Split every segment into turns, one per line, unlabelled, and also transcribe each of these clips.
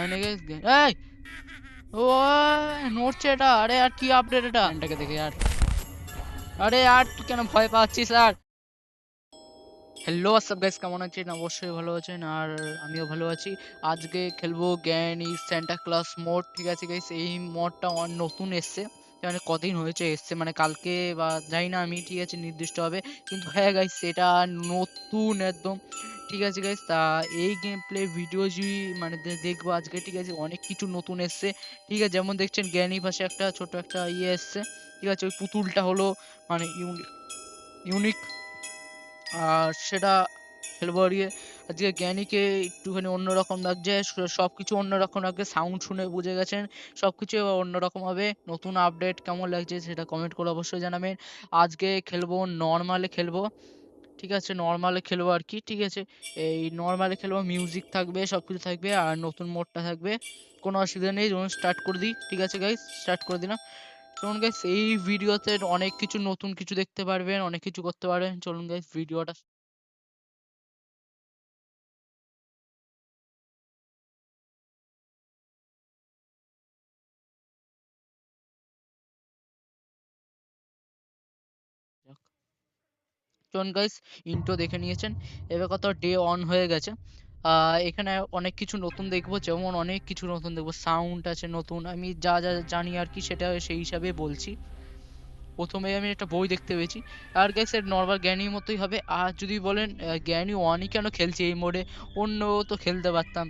মানে এই ও নড়ছে এটা। আরে আর কি আপডেট এটা? এটাকে দেখে আর আরে আর তুই কেন ভয় পাচ্ছিস আর? হ্যালো হোয়াটসঅ্যাপ গাইস, কেমন আছেন? অবশ্যই ভালো আছেন আর আমিও ভালো আছি। আজকে খেলবো জ্ঞানী স্যান্টা ক্লাস মোড। ঠিক আছে গাইস, এই মোডটা নতুন এসছে, মানে কদিন হয়েছে এসছে, মানে কালকে বা জানি না আমি, ঠিক আছে নির্দিষ্টভাবে, কিন্তু হ্যাঁ গাইস এটা নতুন একদম। ঠিক আছে গাইস, তা এই গেম প্লে ভিডিও যদি মানে দেখবো আজকে। ঠিক আছে, অনেক কিছু নতুন এসছে। ঠিক আছে, যেমন দেখছেন জ্ঞানী পাশে একটা ছোট একটা ইয়ে এসছে। ঠিক আছে, ওই পুতুলটা হলো মানে ইউনিক, আর সেটা খেলবো আর ইয়ে। আজকে জ্ঞানীকে একটুখানি অন্যরকম লাগছে, সবকিছু অন্যরকম লাগছে, সাউন্ড শুনে বুঝে গেছেন সবকিছু এবার অন্যরকম হবে। নতুন আপডেট কেমন লাগছে সেটা কমেন্ট করে অবশ্যই জানাবেন। আজকে খেলবো নর্মালে খেলবো। ঠিক আছে, নর্মালে খেলবো আর কি। ঠিক আছে, এই নর্মালে খেলবো, মিউজিক থাকবে, সবকিছু থাকবে, আর নতুন মোডটা থাকবে। কোনো অসুবিধা নেই, যখন স্টার্ট করে দিই। ঠিক আছে গাইস, স্টার্ট করে দিলাম। চলুন গাইস, এই ভিডিওতে অনেক কিছু নতুন কিছু দেখতে পারবেন, অনেক কিছু করতে পারবেন। চলুন গাইস ভিডিওটা। চলুন গাইস, ইন্ট্রো দেখে নিয়েছেন, এবার কত ডে অন হয়ে গেছে। এখানে অনেক কিছু নতুন দেখবো, যেমন অনেক কিছু নতুন দেখবো, সাউন্ড আছে নতুন, আমি যা যা জানি আর কি সেটা সেই হিসাবে বলছি। প্রথমে আমি একটা বই দেখতে পেয়েছি, আর গাইস এর নর্মাল জ্ঞানীর মতোই হবে। আর যদি বলেন জ্ঞানী ওয়ানই কেন খেলছি এই মোডে, অন্য তো খেলতে পারতাম।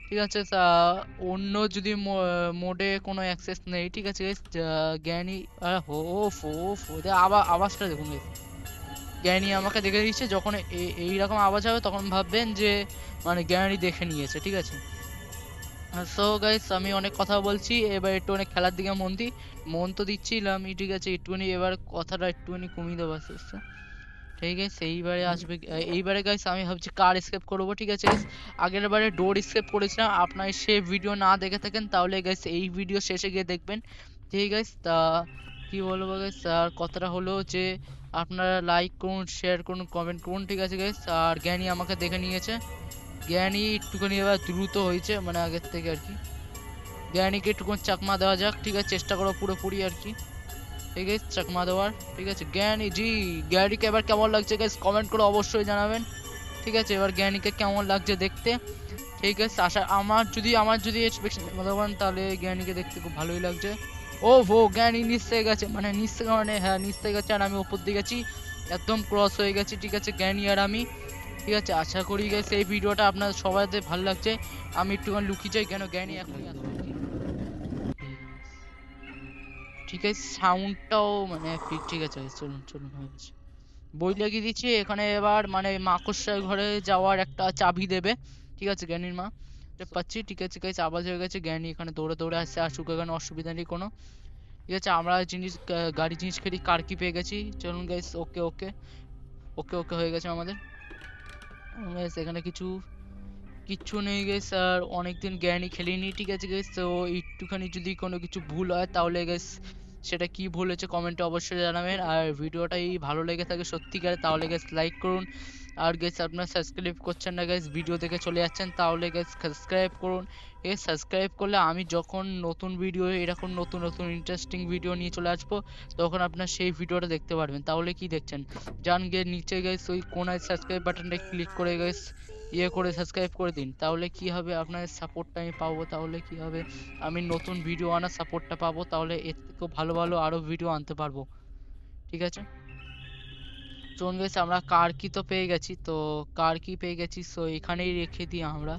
ঠিক আছে, তা অন্য যদি মোডে কোনো অ্যাক্সেস নেই। ঠিক আছে গাইস, জ্ঞানী হো ফো ফো আবার আওয়াজটা দেখুন guys। জ্ঞানী আমাকে দেখে দিচ্ছে, যখন এইরকম আওয়াজ হবে তখন ভাববেন যে মানে জ্ঞানী দেখে নিয়েছে। ঠিক আছে, সো গাইস আমি অনেক কথা বলছি, এবার একটু অনেক খেলার দিকে মন দিই। মন তো দিচ্ছিলামই, ঠিক আছে একটুখানি এবার কথাটা একটুখানি কমিয়ে দেবো আস্তে আস্তে। ঠিক আছে, এইবারে আসবে এইবারে গাইস আমি ভাবছি কার এসকেপ করবো। ঠিক আছে guys, আগের বারে ডোর এসকেপ করেছিলাম, আপনার সে ভিডিও না দেখে থাকেন তাহলে গাইস এই ভিডিও শেষে গিয়ে দেখবেন। ঠিক আছে, তা কি বলবো গাইস, আর কথাটা হলো যে আপনারা লাইক করুন, শেয়ার করুন, কমেন্ট করুন। ঠিক আছে গাইস, আর জ্ঞানী আমাকে দেখে নিয়েছে। জ্ঞানী একটুখানি এবার দ্রুত হয়েছে মানে আগের থেকে আর কি। জ্ঞানীকে একটুখানি চাকমা দেওয়া যাক। ঠিক আছে, চেষ্টা করো পুরোপুরি আর কি। ঠিক আছে, চাকমা দেওয়ার। ঠিক আছে জ্ঞানী জি, জ্ঞানীকে এবার কেমন লাগছে গাইস কমেন্ট করে অবশ্যই জানাবেন। ঠিক আছে, এবার জ্ঞানীকে কেমন লাগছে দেখতে। ঠিক আছে, আশা আমার যদি এক্সপেকশন মতন, তাহলে জ্ঞানীকে দেখতে খুব ভালোই লাগছে। ও ভো, জ্ঞানী নিচ থেকে গেছে, মানে নিচ থেকে মানে হ্যাঁ নিচ থেকে গেছে, আর আমি উপর দিকে গেছি, একদম ক্রস হয়ে গেছি। ঠিক আছে, জ্ঞানী আর আমি। ঠিক আছে, আশা করি গাইস এই ভিডিওটা আপনার সবাইদের ভালো লাগছে। আমি একটুখানি লুকিয়ে যাই, কেন জ্ঞানী এখনই আসবে আর কি। ঠিক আছে, সাউন্ডটাও মানে ঠিক আছে, চলুন চলুন হয়ে গেছে। বই লাগিয়ে দিচ্ছি এখানে, এবার মানে মাকড়সার ঘরে যাওয়ার একটা চাবি দেবে। ঠিক আছে, জ্ঞানীর মা পাচ্ছি। ঠিক আছে গাইস, আওয়াজ হয়ে গেছে, জ্ঞানী এখানে দৌড়ে দৌড়ে আসছে, আসুক, এখানে অসুবিধা নেই কোনো। ঠিক আছে, আমরা গাড়ি জিনিস খেলি, কার কি পেয়ে গেছি। চলুন গাইস, ওকে ওকে ওকে ওকে হয়ে গেছে আমাদের। গাইস এখানে কিচ্ছু নেই গাইস, আর অনেকদিন জ্ঞানী খেলিনি। ঠিক আছে গাইস, তো একটুখানি যদি কোনো কিছু ভুল হয় তাহলে গাইস সেটা কি ভুল হয়েছে কমেন্টে অবশ্যই জানাবেন। আর ভিডিওটাই ভালো লেগে থাকে সত্যিকারে তাহলে গাইস লাইক করুন। আর গাইস আপনারা সাবস্ক্রাইব করছেন না গাইস, ভিডিও দেখে চলে যাচ্ছেন, তাহলে গাইস সাবস্ক্রাইব করুন। এই সাবস্ক্রাইব করলে আমি যখন নতুন ভিডিও এরকম নতুন নতুন ইন্টারেস্টিং ভিডিও নিয়ে চলে আসবো, তখন আপনার সেই ভিডিওটা দেখতে পারবেন। তাহলে কি দেখছেন, যান গিয়ে নিচে গাইস ওই কোনায় সাবস্ক্রাইব বাটনটা ক্লিক করে গাইস ইয়ে করে সাবস্ক্রাইব করে দিন। তাহলে কি হবে, আপনার সাপোর্টটা আমি পাবো, তাহলে কি হবে, আমি নতুন ভিডিও আনার সাপোর্টটা পাবো, তাহলে এর থেকেও ভালো ভালো আরো ভিডিও আনতে পারবো। ঠিক আছে, চলুন গাইস আমরা কার কি তো পেয়ে গেছি, তো কার কি পেয়ে গেছি, সো এখানেই রেখে দিই আমরা।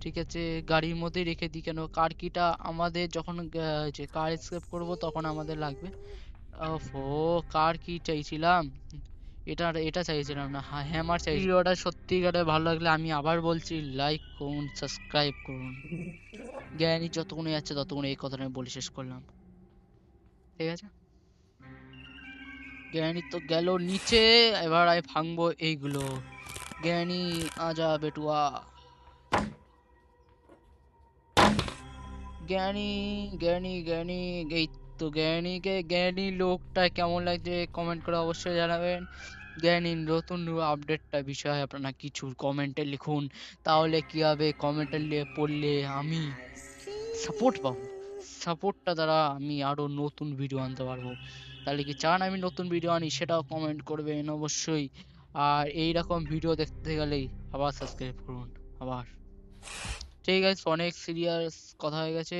ঠিক আছে, গাড়ির মধ্যেই রেখে দিই, কেন কার কিটা আমাদের যখন যে কার এসকেপ করবো তখন আমাদের লাগবে। ও কার কি চাইছিলাম, এটা চাইছিলাম না, হ্যামার চাইছি। ভিডিওটা সত্যিকারে ভালো লাগলে আমি আবার বলছি লাইক করুন, সাবস্ক্রাইব করুন। জ্ঞানী যতক্ষণে যাচ্ছে ততক্ষণ এই কথাটা আমি বলে শেষ করলাম। ঠিক আছে, জ্ঞানী তো গেল নিচে, এবার আমি ভাঙবো এইগুলো। জ্ঞানী আজা বেটুয়া। জ্ঞানী জ্ঞানী জ্ঞানী এই তো জ্ঞানী লোকটা কেমন লাগছে কমেন্ট করে অবশ্যই জানাবেন। জ্ঞানী নতুন আপডেটটা বিষয়ে আপনারা কিছু কমেন্টে লিখুন, তাহলে কি হবে, কমেন্টে পড়লে আমি সাপোর্ট পাবো, সাপোর্টটা দ্বারা আমি আরো নতুন ভিডিও আনতে পারবো। তাহলে কি চান আমি নতুন ভিডিও আনি, সেটাও কমেন্ট করবেন অবশ্যই। আর এইরকম ভিডিও দেখতে গেলেই আবার সাবস্ক্রাইব করুন আবার। ঠিক আছে, অনেক সিরিয়াস কথা হয়ে গেছে,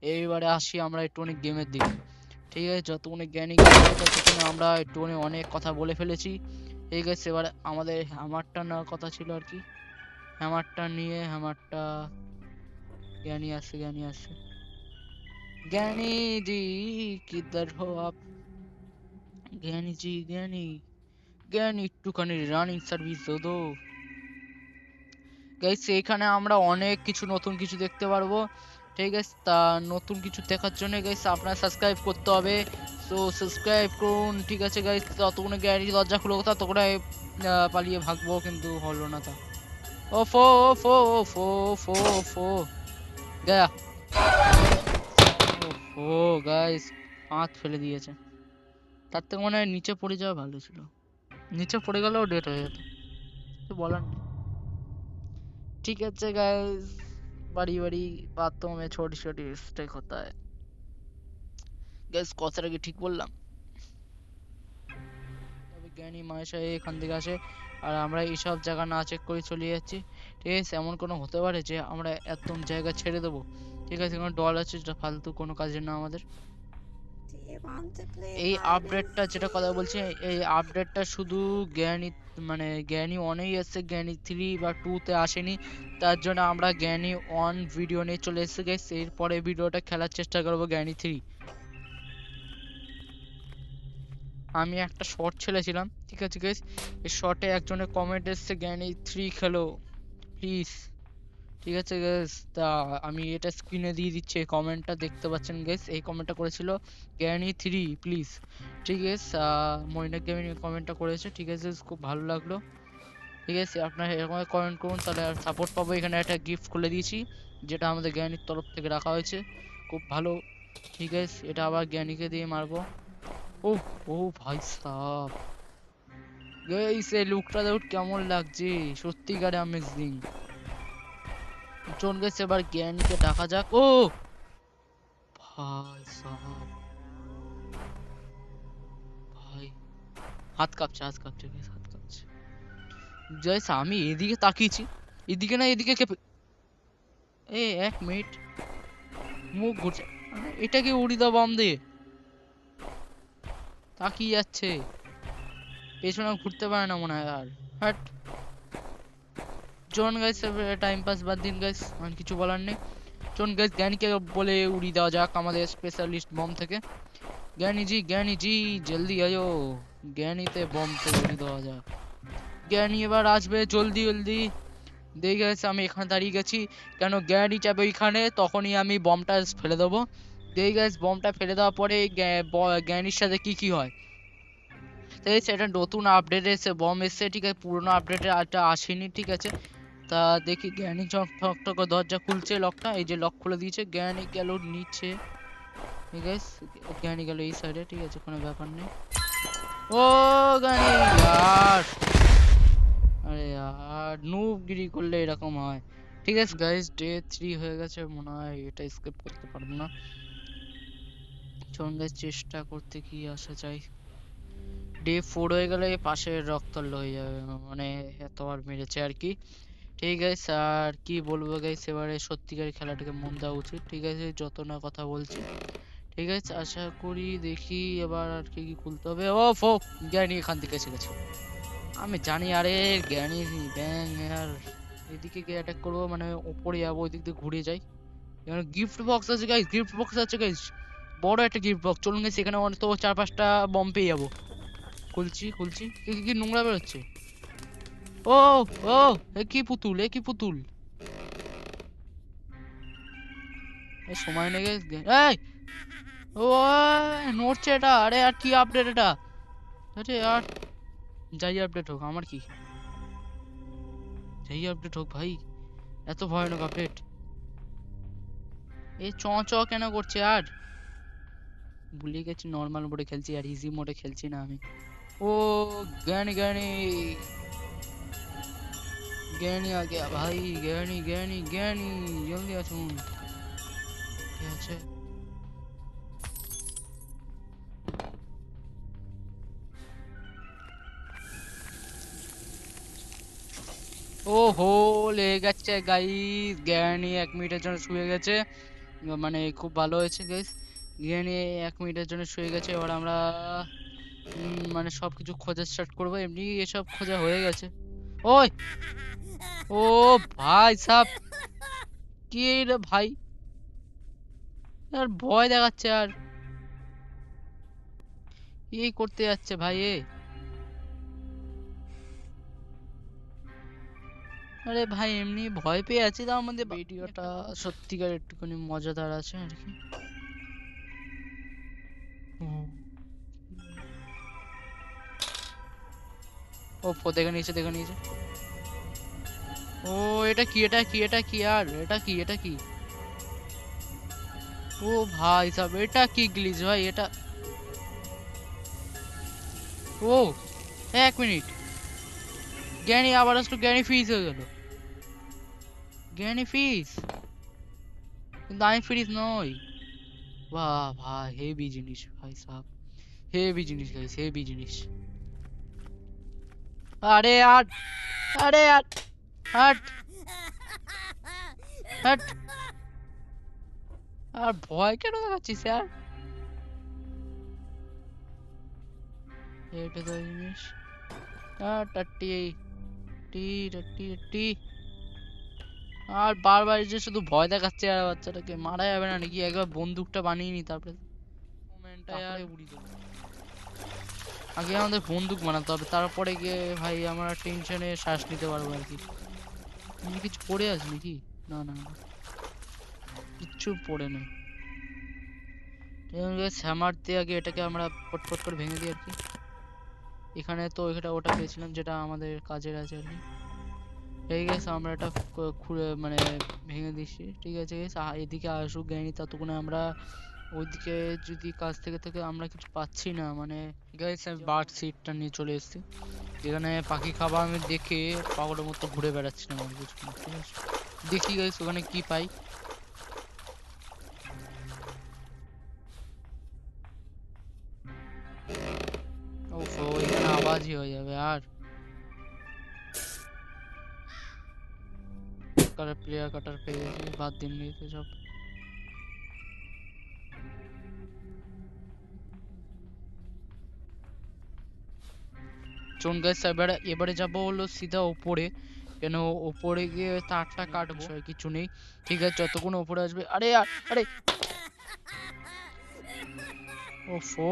এইবারে আসি আমরা একটুখানি গেমের দিকে। ঠিক আছে, যতক্ষণে জ্ঞানী গেছে ততক্ষণে আমরা একটুখানি অনেক কথা বলে ফেলেছি। ঠিক আছে, এবার আমাদের হ্যামারটা নেওয়ার কথা ছিল আর কি। হ্যামারটা নিয়ে, হ্যামারটা জ্ঞানী আসছে, জ্ঞানী আসছে। জ্ঞानी जी किधर हो आप? জ্ঞানী जी জ্ঞানী, জ্ঞানী একটুখানি রানিং সার্ভিস দো। গাইস এখানে আমরা অনেক কিছু নতুন কিছু দেখতে পারবো। ঠিক আছে, তা নতুন কিছু দেখার জন্য গাইস আপনার সাবস্ক্রাইব করতে হবে। সো সাবস্ক্রাইব করুন। ঠিক আছে গাইস, ততক্ষণে জ্ঞানী দরজা খুলে কথা, ততক্ষণে পালিয়ে ভাগবো, কিন্তু হলো না তা। ওফো ওফো ওফো ওফো ওফো গয়া। ওফো গাইস, হাত ফেলে দিয়েছে। তার থেকে মনে হয় নিচে পড়ে যাওয়া ভালো ছিল, নিচে পড়ে গেলেও ডেট হয়ে যেত, কিছু বলার নেই। ঠিক আছে गाइस, बड़ी बड़ी बातों में छोटी छोटी मिस्टेक होता है। गाइस কথাটা কি ঠিক বললাম? তবে জ্ঞানী মায়েশা এখান থেকে আসে, আর আমরা এইসব জায়গা না চেক করে চলে যাচ্ছি। ঠিক আছে, এমন কোনো হতে পারে যে আমরা একদম জায়গা ছেড়ে দেবো। ঠিক আছে, কোনো ডল আছে যেটা ফালতু কোনো কাজের না আমাদের। এই আপডেটটা যেটা কথা বলছি, এই আপডেটটা শুধু জ্ঞানী মানে জ্ঞানী ওয়ানেই এসছে, জ্ঞানী 3 বা 2 তে আসেনি। তার জন্য আমরা জ্ঞানী 1 ভিডিও নিয়ে চলে এসেছি গাইস। এরপরে ভিডিওটা খেলার চেষ্টা করবো জ্ঞানী 3। আমি একটা শর্ট ছেড়েছিলাম, ঠিক আছে গাইস, এই শর্টে একজনের কমেন্ট এসছে জ্ঞানী 3 খেলো প্লিজ। ঠিক আছে গাইস, তা আমি এটা স্ক্রিনে দিয়ে দিচ্ছি, এই কমেন্টটা দেখতে পাচ্ছেন গাইস, এই কমেন্টটা করেছিল জ্ঞানী 3 প্লিজ। ঠিক আছে, মইনাক গেমিং কমেন্টটা করেছে। ঠিক আছে, খুব ভালো লাগলো। ঠিক আছে, আপনারা এরকম কমেন্ট করুন, তাহলে আর সাপোর্ট পাবো। এখানে একটা গিফট খুলে দিয়েছি, যেটা আমাদের জ্ঞানীর তরফ থেকে রাখা হয়েছে, খুব ভালো। ঠিক আছে, এটা আবার জ্ঞানীকে দিয়ে মারবো। ও ও ভাই সাহ গাইস, এই লুকটা দেখুন কেমন লাগছে, সত্যিকারে অ্যামেজিং। চল গাইস, এবার জ্ঞানীকে ডাকা যাক। ও ভাই সাহাব, ভাই হাত কাঁপছে, হাত কাঁপছে গাইস, হাত কাঁপছে। গাইস আমি এদিকে তাকিয়েছি, এদিকে না এদিকে কেঁপে, এক মিনিট, মুখ ঘুরছে, এটা কি উড়ি দাও বাম দিয়ে তাকিয়ে যাচ্ছে, পেছনে ঘুরতে পারে না মনে হয় আর। হাট চলুন গাইস, টাইম পাস বাদ দিন গাইস, আর কিছু বলার নেই। চলুন গাইস, জ্ঞানীকে বলে উড়িয়ে দেওয়া যাক আমাদের স্পেশালিস্ট বম থেকে। জ্ঞানী জি জলদি আয়ো, জ্ঞানীতে বম থেকে উড়িয়ে দেওয়া যাক। জ্ঞানী এবার আসবে, জলদি জলদি। দেখে গেছে আমি এখানে দাঁড়িয়ে গেছি, কেন জ্ঞানী যাবে ওইখানে, তখনই আমি বমটা ফেলে দেবো। দেখে গেছে বমটা ফেলে দেওয়ার পরে জ্ঞানীর সাথে কি কি হয়। তাই সেটা নতুন আপডেট এসে বম এসছে, ঠিক আছে, পুরোনো আপডেটে আরটা আসেনি। ঠিক আছে, তা দেখি জ্ঞানী ঠক ঠক ঠক দরজা খুলছে, লকটা এই যে লক খুলে দিয়েছে। জ্ঞানী গেল নিচে, ঠিক আছে, জ্ঞানী গেল এই সাইডে। ঠিক আছে, কোনো ব্যাপার নেই। ও জ্ঞানী यार, আরে यार নুবগিরি করলে এরকম হয়। ঠিক আছে গাইস, ডে 3 হয়ে গেছে, মনে হয় এটা স্কিপ করতে পারবো না। চলুন গাইস, চেষ্টা করতে কি আসা যায়। ডে 4 হয়ে গেলে পাশে রক্তাল্ত হয়ে যাবে, মানে এতবার মেরেছে আর কি। ঠিক আছে, আর কি বলবো গাইস, এবারে সত্যিকার খেলাটাকে মন দেওয়া উচিত। ঠিক আছে, যত না কথা বলছি। ঠিক আছে, আশা করি দেখি এবার আর কি কি খুলতে হবে। ও ফো, জ্ঞানী এখান থেকে এসে গেছে, আমি জানি। আরে জ্ঞানী ব্যাং আর এদিকে গিয়ে অ্যাটাক করবো, মানে ওপরে যাবো, ওই দিক দিয়ে ঘুরে যাই। এখানে গিফট বক্স আছে গাইস, গিফট বক্স আছে গাইস, বড় একটা গিফট বক্স। চলুন গাইস, এখানে তো 4-5টা বম পেয়ে যাবো। খুলছি খুলছি, কি নোংরা বেরোচ্ছে। ও ও, এ কি পুতুল, এ কি পুতুল, এ সময় নেই গাইস। এই ও নড়ছে এটা, আরে আর কি আপডেট এটা, আরে আর যাই আপডেট হোক আমার কি, যাই আপডেট হোক ভাই, এত ভয়ানক আপডেট। এই চ চ কেন করছে আর, ভুলে গেছি নর্মাল মোডে খেলছি আর ইজি মোডে খেলছি না আমি। ओ ज्ञानी ज्ञानी ज्ञानी आ गया भाई। ज्ञानी ज्ञानी ज्ञानी जल्दी আসুন। কি আছে? ওহো লেগে গেছে গাইস। জ্ঞানী 1 মিনিটের জন্য শুয়ে গেছে। মানে খুব ভালো হয়েছে গাইস। জ্ঞানী 1 মিনিটের জন্য শুয়ে গেছে। এবার আমরা মানে সবকিছু খোঁজা স্টার্ট করবো। এমনি এসব খোঁজা হয়ে গেছে। ওই ও ভাই সাব কি রে ভাই, আর ভয় দেখাচ্ছে আর এই করতে যাচ্ছে ভাই এ। আরে ভাই এমনি ভয় পেয়ে আছি, তার মধ্যে ভিডিওটা সত্যিকার একটুখানি মজাদার আছে আর কি। ও দেখে নিয়েছে দেখে নিয়েছে। ও এটা কি এটা কি এটা কি আর এটা কি এটা কি? ও ভাই সাব এটা কি গ্লিচ ভাই এটা? ও 1 মিনিট, জ্ঞানী আবার আসলো, জ্ঞানী ফ্রিজ হয়ে গেল। জ্ঞানী ফ্রিজ কিন্তু আমি ফ্রিজ নই। বাহ ভাই হেভি জিনিস ভাই সাব, হেভি জিনিস গাইস, হেভি জিনিস। আরে यार আরে यार हट हट। আর ভয় কেন দেখাচ্ছিস यार? এটা তো জিনিস টাট্টি টি টাট্টি টি। আর বারবার যে শুধু ভয় দেখাচ্ছে আর বাচ্চাটাকে মারা যাবে না নাকি? একবার বন্দুকটা বানিয়ে নি তারপরে মোমেন্টটা আর উড়িয়ে দেবো। আগে আমাদের বন্দুক বানাতে হবে, তারপরে গিয়ে ভাই আমরা টেনশনে শ্বাস নিতে পারবো আর কি। তুমি কিছু পড়ে আছ নাকি? না না না কিচ্ছু পড়ে নেই। হ্যামার দিয়ে আগে এটাকে আমরা পটপট করে ভেঙে দিই আর কি। এখানে তো এটা ওটা পেয়েছিলাম যেটা আমাদের কাজের আছে আর কি। এই গেছে আমরা এটা খুঁড়ে মানে ভেঙে দিচ্ছি। ঠিক আছে গেছে, এদিকে আসুক জ্ঞানী, ততক্ষণে আমরা ওইদিকে যদি কাজ থেকে থেকে আমরা কিছু পাচ্ছি না মানে। গাইস আমি বার্ড সিটটা নিয়ে চলে এসেছি, যেখানে পাখি খাবার আমি দেখে পাগলের মতো ঘুরে বেড়াচ্ছিলাম আর কিছু। ঠিক আছে দেখি গাইস ওখানে কি পাই। ওফো এখানে আওয়াজই হয়ে যাবে আর প্লেয়ার কাটার পেয়ে গেছি, বাদ দিন নিয়েছে সব। চলুন গাইস এবারে যাবো হলো সিধা উপরে, কেন উপরে গিয়ে তারটা কাটবো কিছু নেই। ঠিক আছে যতক্ষণ উপরে আসবে। আরে আরে ওফো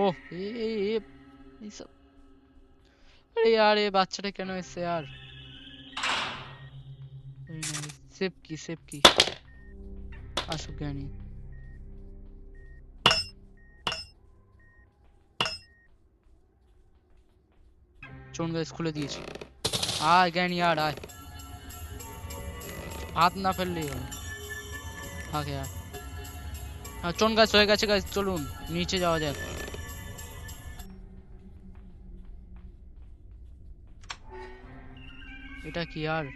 এইসব। আরে আরে বাচ্চাটা কেন এসছে আর? সেভ কি সেভ কি আসুক জ্ঞানী। চলুন গাইস খুলে দিয়েছি। আয় জ্ঞানী আর আয়, হাত না ফেললেই হবে। আগে আর চলুন গাইস হয়ে গেছে গাইস, চলুন নিচে যাওয়া যাক। এটা কি আর?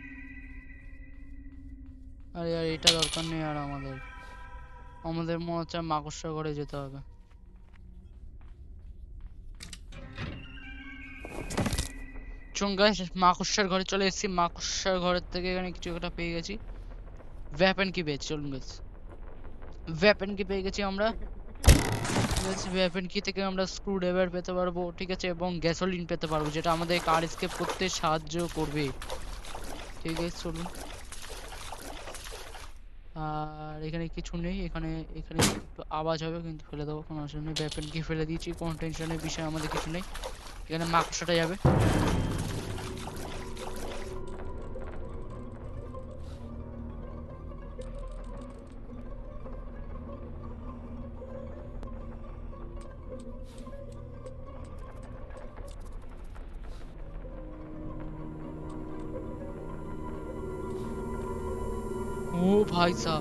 আরে আর এটা দরকার নেই আর আমাদের আমাদের মনে হচ্ছে মাকড়সা ঘরে যেতে হবে। চলুন গাইস মাকড়সার ঘরে চলে এসেছি। মাকড়সার ঘরের থেকে এখানে কিছু একটা পেয়ে গেছি। ওয়েপন কি পেয়েছি, চলুন গাইস ওয়েপন কি পেয়ে গেছি আমরা। ঠিক আছে ওয়েপন কি থেকে আমরা স্ক্রু ড্রাইভার পেতে পারবো, ঠিক আছে, এবং গ্যাসোলিন পেতে পারবো যেটা আমাদের কার এসকেপ করতে সাহায্য করবে। ঠিক আছে চলুন। আর এখানে কিছু নেই, এখানে এখানে একটু আওয়াজ হবে কিন্তু ফেলে দেবো, কোনো অসুবিধা নেই। ওয়েপন কি ফেলে দিয়েছি, কোনো টেনশনের বিষয় আমাদের কিছু নেই। এখানে মাকড়সাটা যাবে। ও ভাই সাহ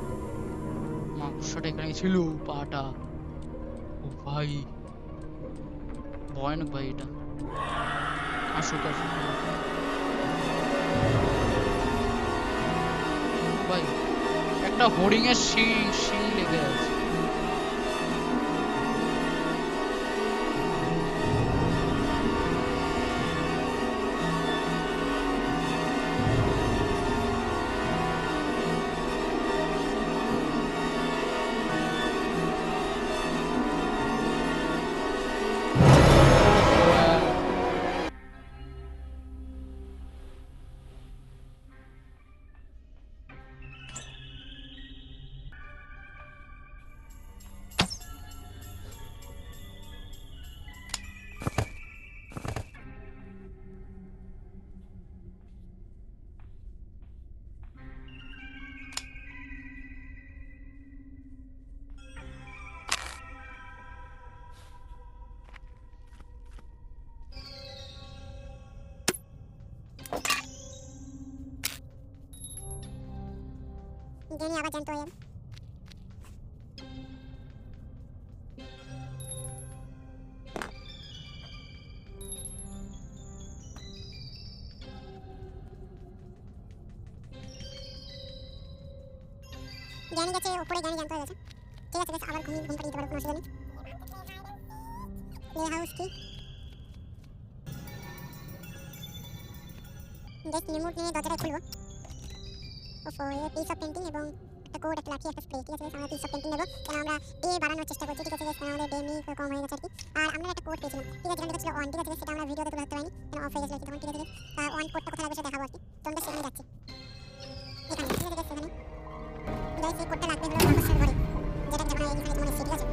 মাকড়সাটা এখানে ছিল পাটা। ও ভাই ভয়ানক ভাই এটা। আসুক আসুক ভাই, একটা হরিণের শিং শিং লেগে আছে।
ড্যানি আবার জ্যান্ত হয়ে যাবে। ড্যানি গেছে উপরে, ড্যানি জ্যান্ত হয়ে গেছে। ঠিক আছে বেশ, আবার ঘুম পাড়িয়ে দিতে পারো, কোনো অসুবিধা নেই। প্লে হাউস কি বেশ, রিমোট নিয়ে দরজাটা খুলবো। ওফো, পিস অফ পেন্টিং এবং একটা কোড, একটা লাঠি, একটা স্প্রে। ঠিক আছে, আমরা পিস অফ পেন্টিং নেবো, কারণ আমরা ডে বাড়ানোর চেষ্টা করছি। ঠিক আছে, আমাদের ডে মি কম হয়ে গেছে আর কি। আর আমরা একটা কোড পেয়েছিলাম, ঠিক আছে, যেটা ছিল অন। ঠিক আছে, সেটা আমরা ভিডিওতে তুলে ধরতে পারিনি, কারণ অফ হয়ে গেছিল তখন। ঠিক আছে, অন কোডটা কোথায় লাগবে সেটা দেখাবো আর কি। তো আমরা সেখানে যাচ্ছি, এখানে। ঠিক আছে, সেখানে গাইস এই কোডটা লাগবে হলো মাকড়সার ঘরে, যেটা যেমন এখানে তোমার এসছে। ঠিক আছে,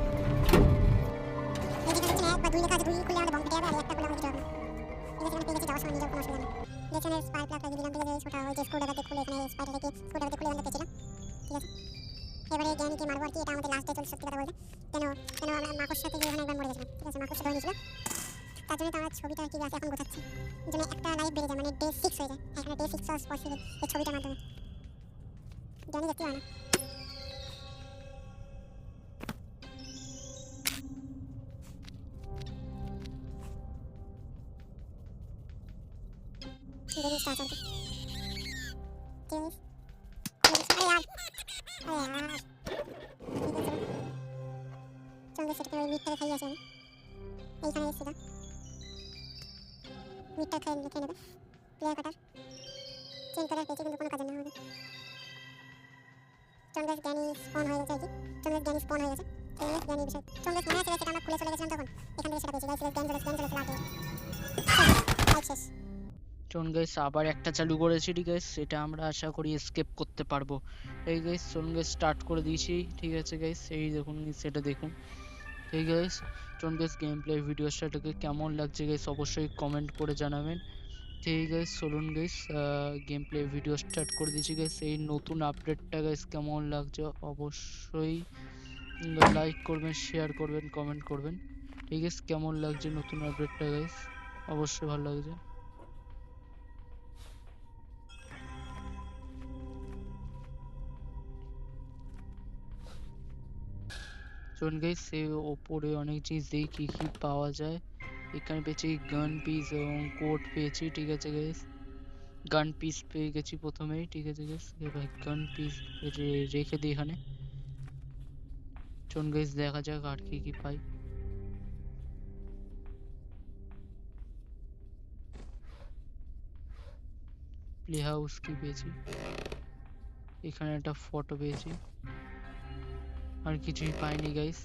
এই যেটা হচ্ছে 1 বা 2 লেখা আছে, 2 খুললে আমাদের বন্ধ পেয়ে যাবে, আর একটা খুললে আমরা কিছু হবে না। ঠিক আছে, এখানে পেয়ে গেছি, যাওয়ার সময় নিজের কোনো অসুবিধা নেই। পেছনে স্পাই প্লাগ লাগিয়ে দিলাম। ঠিক আছে, ছোটা ওই যে স্ক্রুড্রাইভারতে খুলে এখানে স্পাইটাকে স্ক্রুড্রাইভারতে খুলে আমরা পেয়েছিলাম। ঠিক আছে, এবারে জ্ঞানীকে মারবো আর কি। এটা আমাদের লাস্ট ডে চলছে, সত্যি কথা বলতে। কেন কেন আমরা মাকড়সার থেকে ওখানে একবার মরে গেছিলাম। ঠিক আছে, মাকড়সা ধরে নিয়েছিল, তার জন্য তো আমরা ছবিটা কি আছে এখন গোছাচ্ছি। এই জন্য একটা লাইফ বেড়ে যায়, মানে ডে 6 হয়ে যায়। এখানে ডে 6 হওয়া পসিবল এই ছবিটার মাধ্যমে। জ্ঞানী দেখতে পায় না। देखिए स्टार्ट करके चलिए अरे यार ठीक है चलो सेट করে মিটটা খাই আছে এইখানে এসেছিল মিটটা খেয়ে নেবে প্লেয়ার কাটার চেঞ্জ করার পেয়েছে কিন্তু কোনো কাজে না হবে চন্দ্রেশ জ্ঞানী স্পন হয়ে গেছে আর কি চন্দ্রেশ জ্ঞানী স্পন হয়ে গেছে চন্দ্রেশ জ্ঞানী বিষয় চন্দ্রেশ মনে আছে সেটা আমরা খুলে চলে গেছিলাম তখন এখান থেকে সেটা পেয়েছি গাইস জ্ঞান চলে লাটে শেষ
চলুন গাইস, আবার একটা চালু করেছি। ঠিক আছে, সেটা আমরা আশা করি এসকেপ করতে পারবো। এই গাইস চলুন গাইস, স্টার্ট করে দিয়েছি। ঠিক আছে গাইস, এই দেখুন সেটা দেখুন। ঠিক গাইস, চলুন গাইস, গেম প্লে ভিডিওটাকে কেমন লাগছে গাইস অবশ্যই কমেন্ট করে জানাবেন। ঠিক গাইস, চলুন guys, game play video start করে দিয়েছি গাইস। এই নতুন আপডেটটা গাইস কেমন লাগছে অবশ্যই লাইক করবেন, শেয়ার করবেন, কমেন্ট করবেন। ঠিক আছে, কেমন লাগছে নতুন আপডেটটা গাইস অবশ্যই ভালো লাগছে। চলুন গাইস, এই ওপরে অনেক জিনিস দেখি কি কি পাওয়া যায়। এখানে পেয়েছি গান পিস এবং কোড পেয়েছি। ঠিক আছে গাইস, গান পিস পেয়ে গেছি প্রথমেই। ঠিক আছে গাইস, এবার গান পিস রেখে দিই এখানে। চলুন গাইস, দেখা যাক আর কি কি পাই। প্লে হাউস কি পেয়েছি, এখানে একটা ফটো পেয়েছি, আর কিছুই পাইনি গাইস।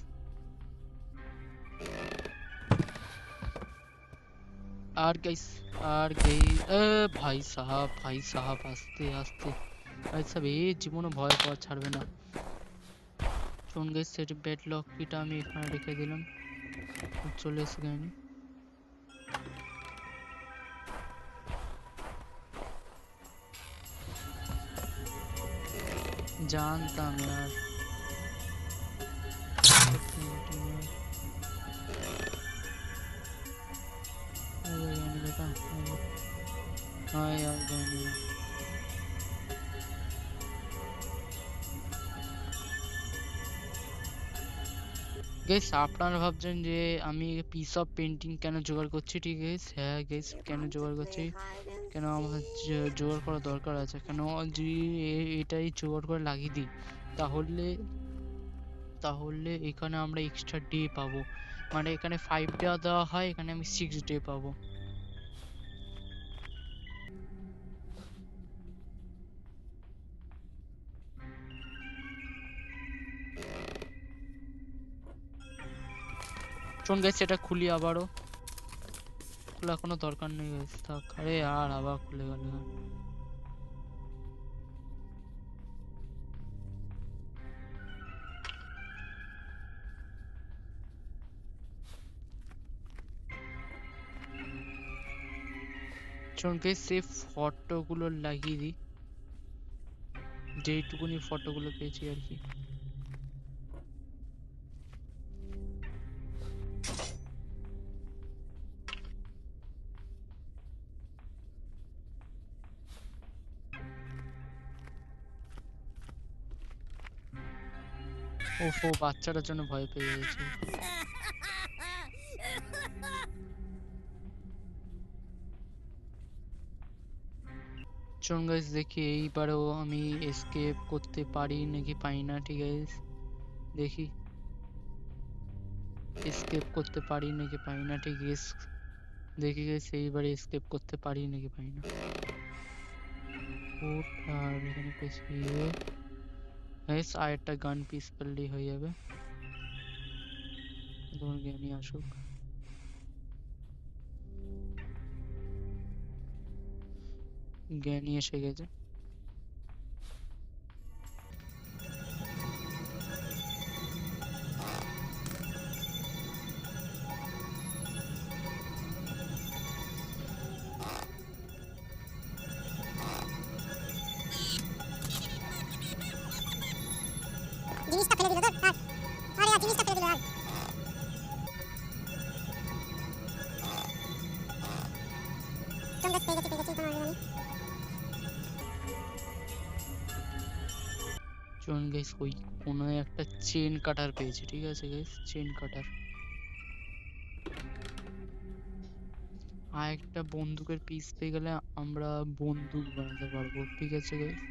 আর গাইস আর ভাই সাহাব আস্তে আস্তে ভাই সাহেব, এই জীবনে ভয় পাওয়া ছাড়বে না। চলুন গাইস, সেট বেড লক কিটা আমি এখানে রেখে দিলাম, চলে এসে গেছে। जानता मैं यार बेटा। हाँ यार गए গাইস আপনারা ভাবছেন যে আমি পিস অফ পেন্টিং কেন জোগাড় করছি, ঠিক গাইস? হ্যাঁ গাইস, কেন জোগাড় করছি, কেন আমার জোগাড় করা দরকার আছে, কেন যদি এটাই জোগাড় করে লাগিয়ে দিই তাহলে তাহলে এখানে আমরা এক্সট্রা ডে পাবো। মানে এখানে 5 ডে দেওয়া হয়, এখানে আমি 6 ডে পাবো। চলুন গাইস এটা খুলি আবারও। খোলা কোনো দরকার নেই গাইস, থাক। আরে আর আবার খুলে গেল। চলুন গাইস সেই ফটোগুলো লাগিয়ে দিই, যেইটুকুনি ফটোগুলো পেয়েছি আর কি। ওফো, বাচ্চাটার জন্য ভয় পেয়ে গেছি। চলুন গাইস দেখি এইবারেও আমি এসকেপ করতে পারি নাকি পাই না, ঠিক আছে? দেখি এসকেপ করতে পারি নাকি পাই না, ঠিক আছে? দেখি গাইস এইবারে এসকেপ করতে পারি নাকি পাই না। ফুট আর এখানে পেছিয়ে গাইস আর একটা গান পিস পেলেই হয়ে যাবে। তখন জ্ঞানী আসুক। জ্ঞানী এসে গেছে।
জিনিসটা ফেলে দিল তো আর আরে আর জিনিসটা ফেলে দিল আর তোমরা পেয়ে গেছি কোনো অসুবিধা নেই।
চলুন গাইস ওই কোনো একটা চেন কাটার পেয়েছি, ঠিক আছে গাইস? চেন কাটার আর একটা বন্দুকের পিস পেয়ে গেলে আমরা বন্দুক বানাতে পারবো, ঠিক আছে গাইস?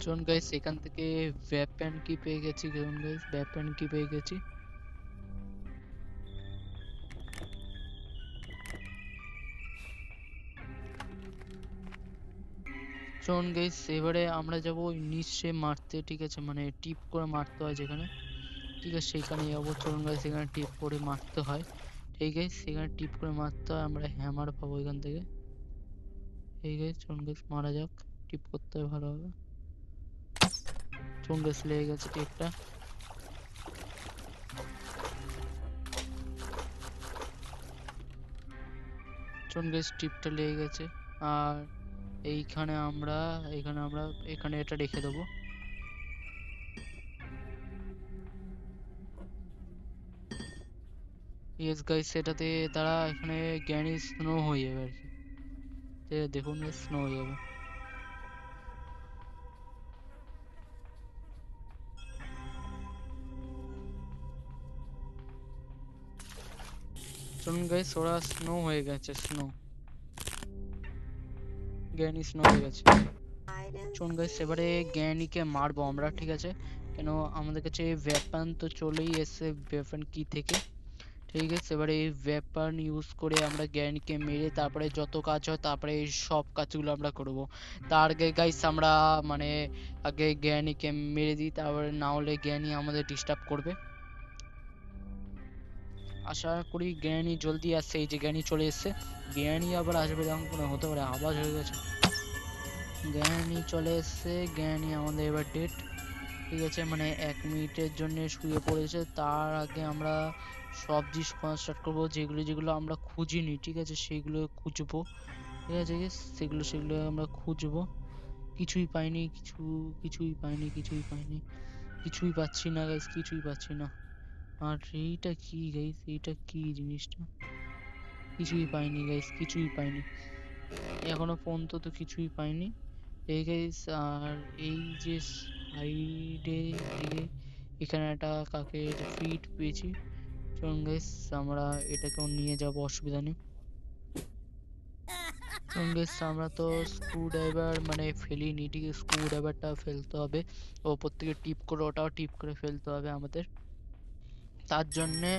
চলুন গাইস এখান থেকে ওয়েপন কি পেয়ে গেছি, চলুন গাইস ওয়েপন কি পেয়ে গেছি। চলুন গাইস এবারে আমরা যাব ওই নিচে মারতে, ঠিক আছে? মানে টিপ করে মারতে হয় যেখানে, ঠিক আছে সেখানে যাবো। চলুন গাইস এখানে টিপ করে মারতে হয়, ঠিক আছে? সেখানে টিপ করে মারতে হয়, আমরা হ্যামার পাবো এখান থেকে। ঠিক আছে চলুন গাইস মারা যাক, টিপ করতে হয় ভালোভাবে। চলুন গাইস লেগে গেছে টিপটা। চলুন গাইস টিপটা লেগে গেছে। আর এখানে এটা রেখে দেবো। ইয়েস গাইস সেটাতে তারা এখানে জ্ঞানী স্নো হয়ে যাবে আর কি। দেখুন স্নো হয়ে যাবে। চলুন গাইস ওরা স্নো হয়ে গেছে, জ্ঞানী স্নো হয়ে গেছে। চলুন গাইস এবারে জ্ঞানীকে মারবো আমরা, ঠিক আছে? কেন আমাদের কাছে ওয়েপন তো চলেই এসেছে ওয়েপন কি থেকে, ঠিক আছে? এবারে এই ওয়েপন ইউজ করে আমরা জ্ঞানীকে মেরে তারপরে যত কাজ হয় তারপরে এই সব কাজগুলো আমরা করব। তার আগে গাইস আমরা মানে আগে জ্ঞানীকে মেরে দিই, তারপরে না হলে জ্ঞানী আমাদের ডিস্টার্ব করবে। আশা করি জ্ঞানী জলদি আসছে। এই যে জ্ঞানী চলে এসেছে। জ্ঞানী আবার আসবে এরকম কোনো হতে পারে? আওয়াজ হয়ে গেছে। জ্ঞানী চলে এসেছে। জ্ঞানী আমাদের এবার ডেট, ঠিক আছে? মানে 1 মিনিটের জন্য শুয়ে পড়েছে। তার আগে আমরা সব জিনিস খোঁজা স্টার্ট করবো, যেগুলো যেগুলো আমরা খুঁজিনি, ঠিক আছে? সেগুলো খুঁজবো, ঠিক আছে guys? সেগুলো আমরা খুঁজবো। কিছুই পাইনি, কিছুই পাইনি, কিছুই পাচ্ছি না গাইস, কিছুই পাচ্ছি না। আর এইটা কি গাইস, এইটা কি জিনিসটা? কিছুই পাইনি গাইস, কিছুই পাইনি এখনো পর্যন্ত, তো কিছুই পাইনি। এই গাইস আর এই যে সাইডে দিকে এখানে একটা কাকের ফিট পেয়েছি। চলুন গাইস আমরা এটাকেও নিয়ে যাব, অসুবিধা নেই। চলুন গাইস আমরা তো স্ক্রু ড্রাইভার মানে ফেলিনি, ঠিক আছে, স্ক্রু ড্রাইভারটা ফেলতে হবে, ওপর থেকে টিপ করে, ওটাও টিপ করে ফেলতে হবে আমাদের। তার জন্যে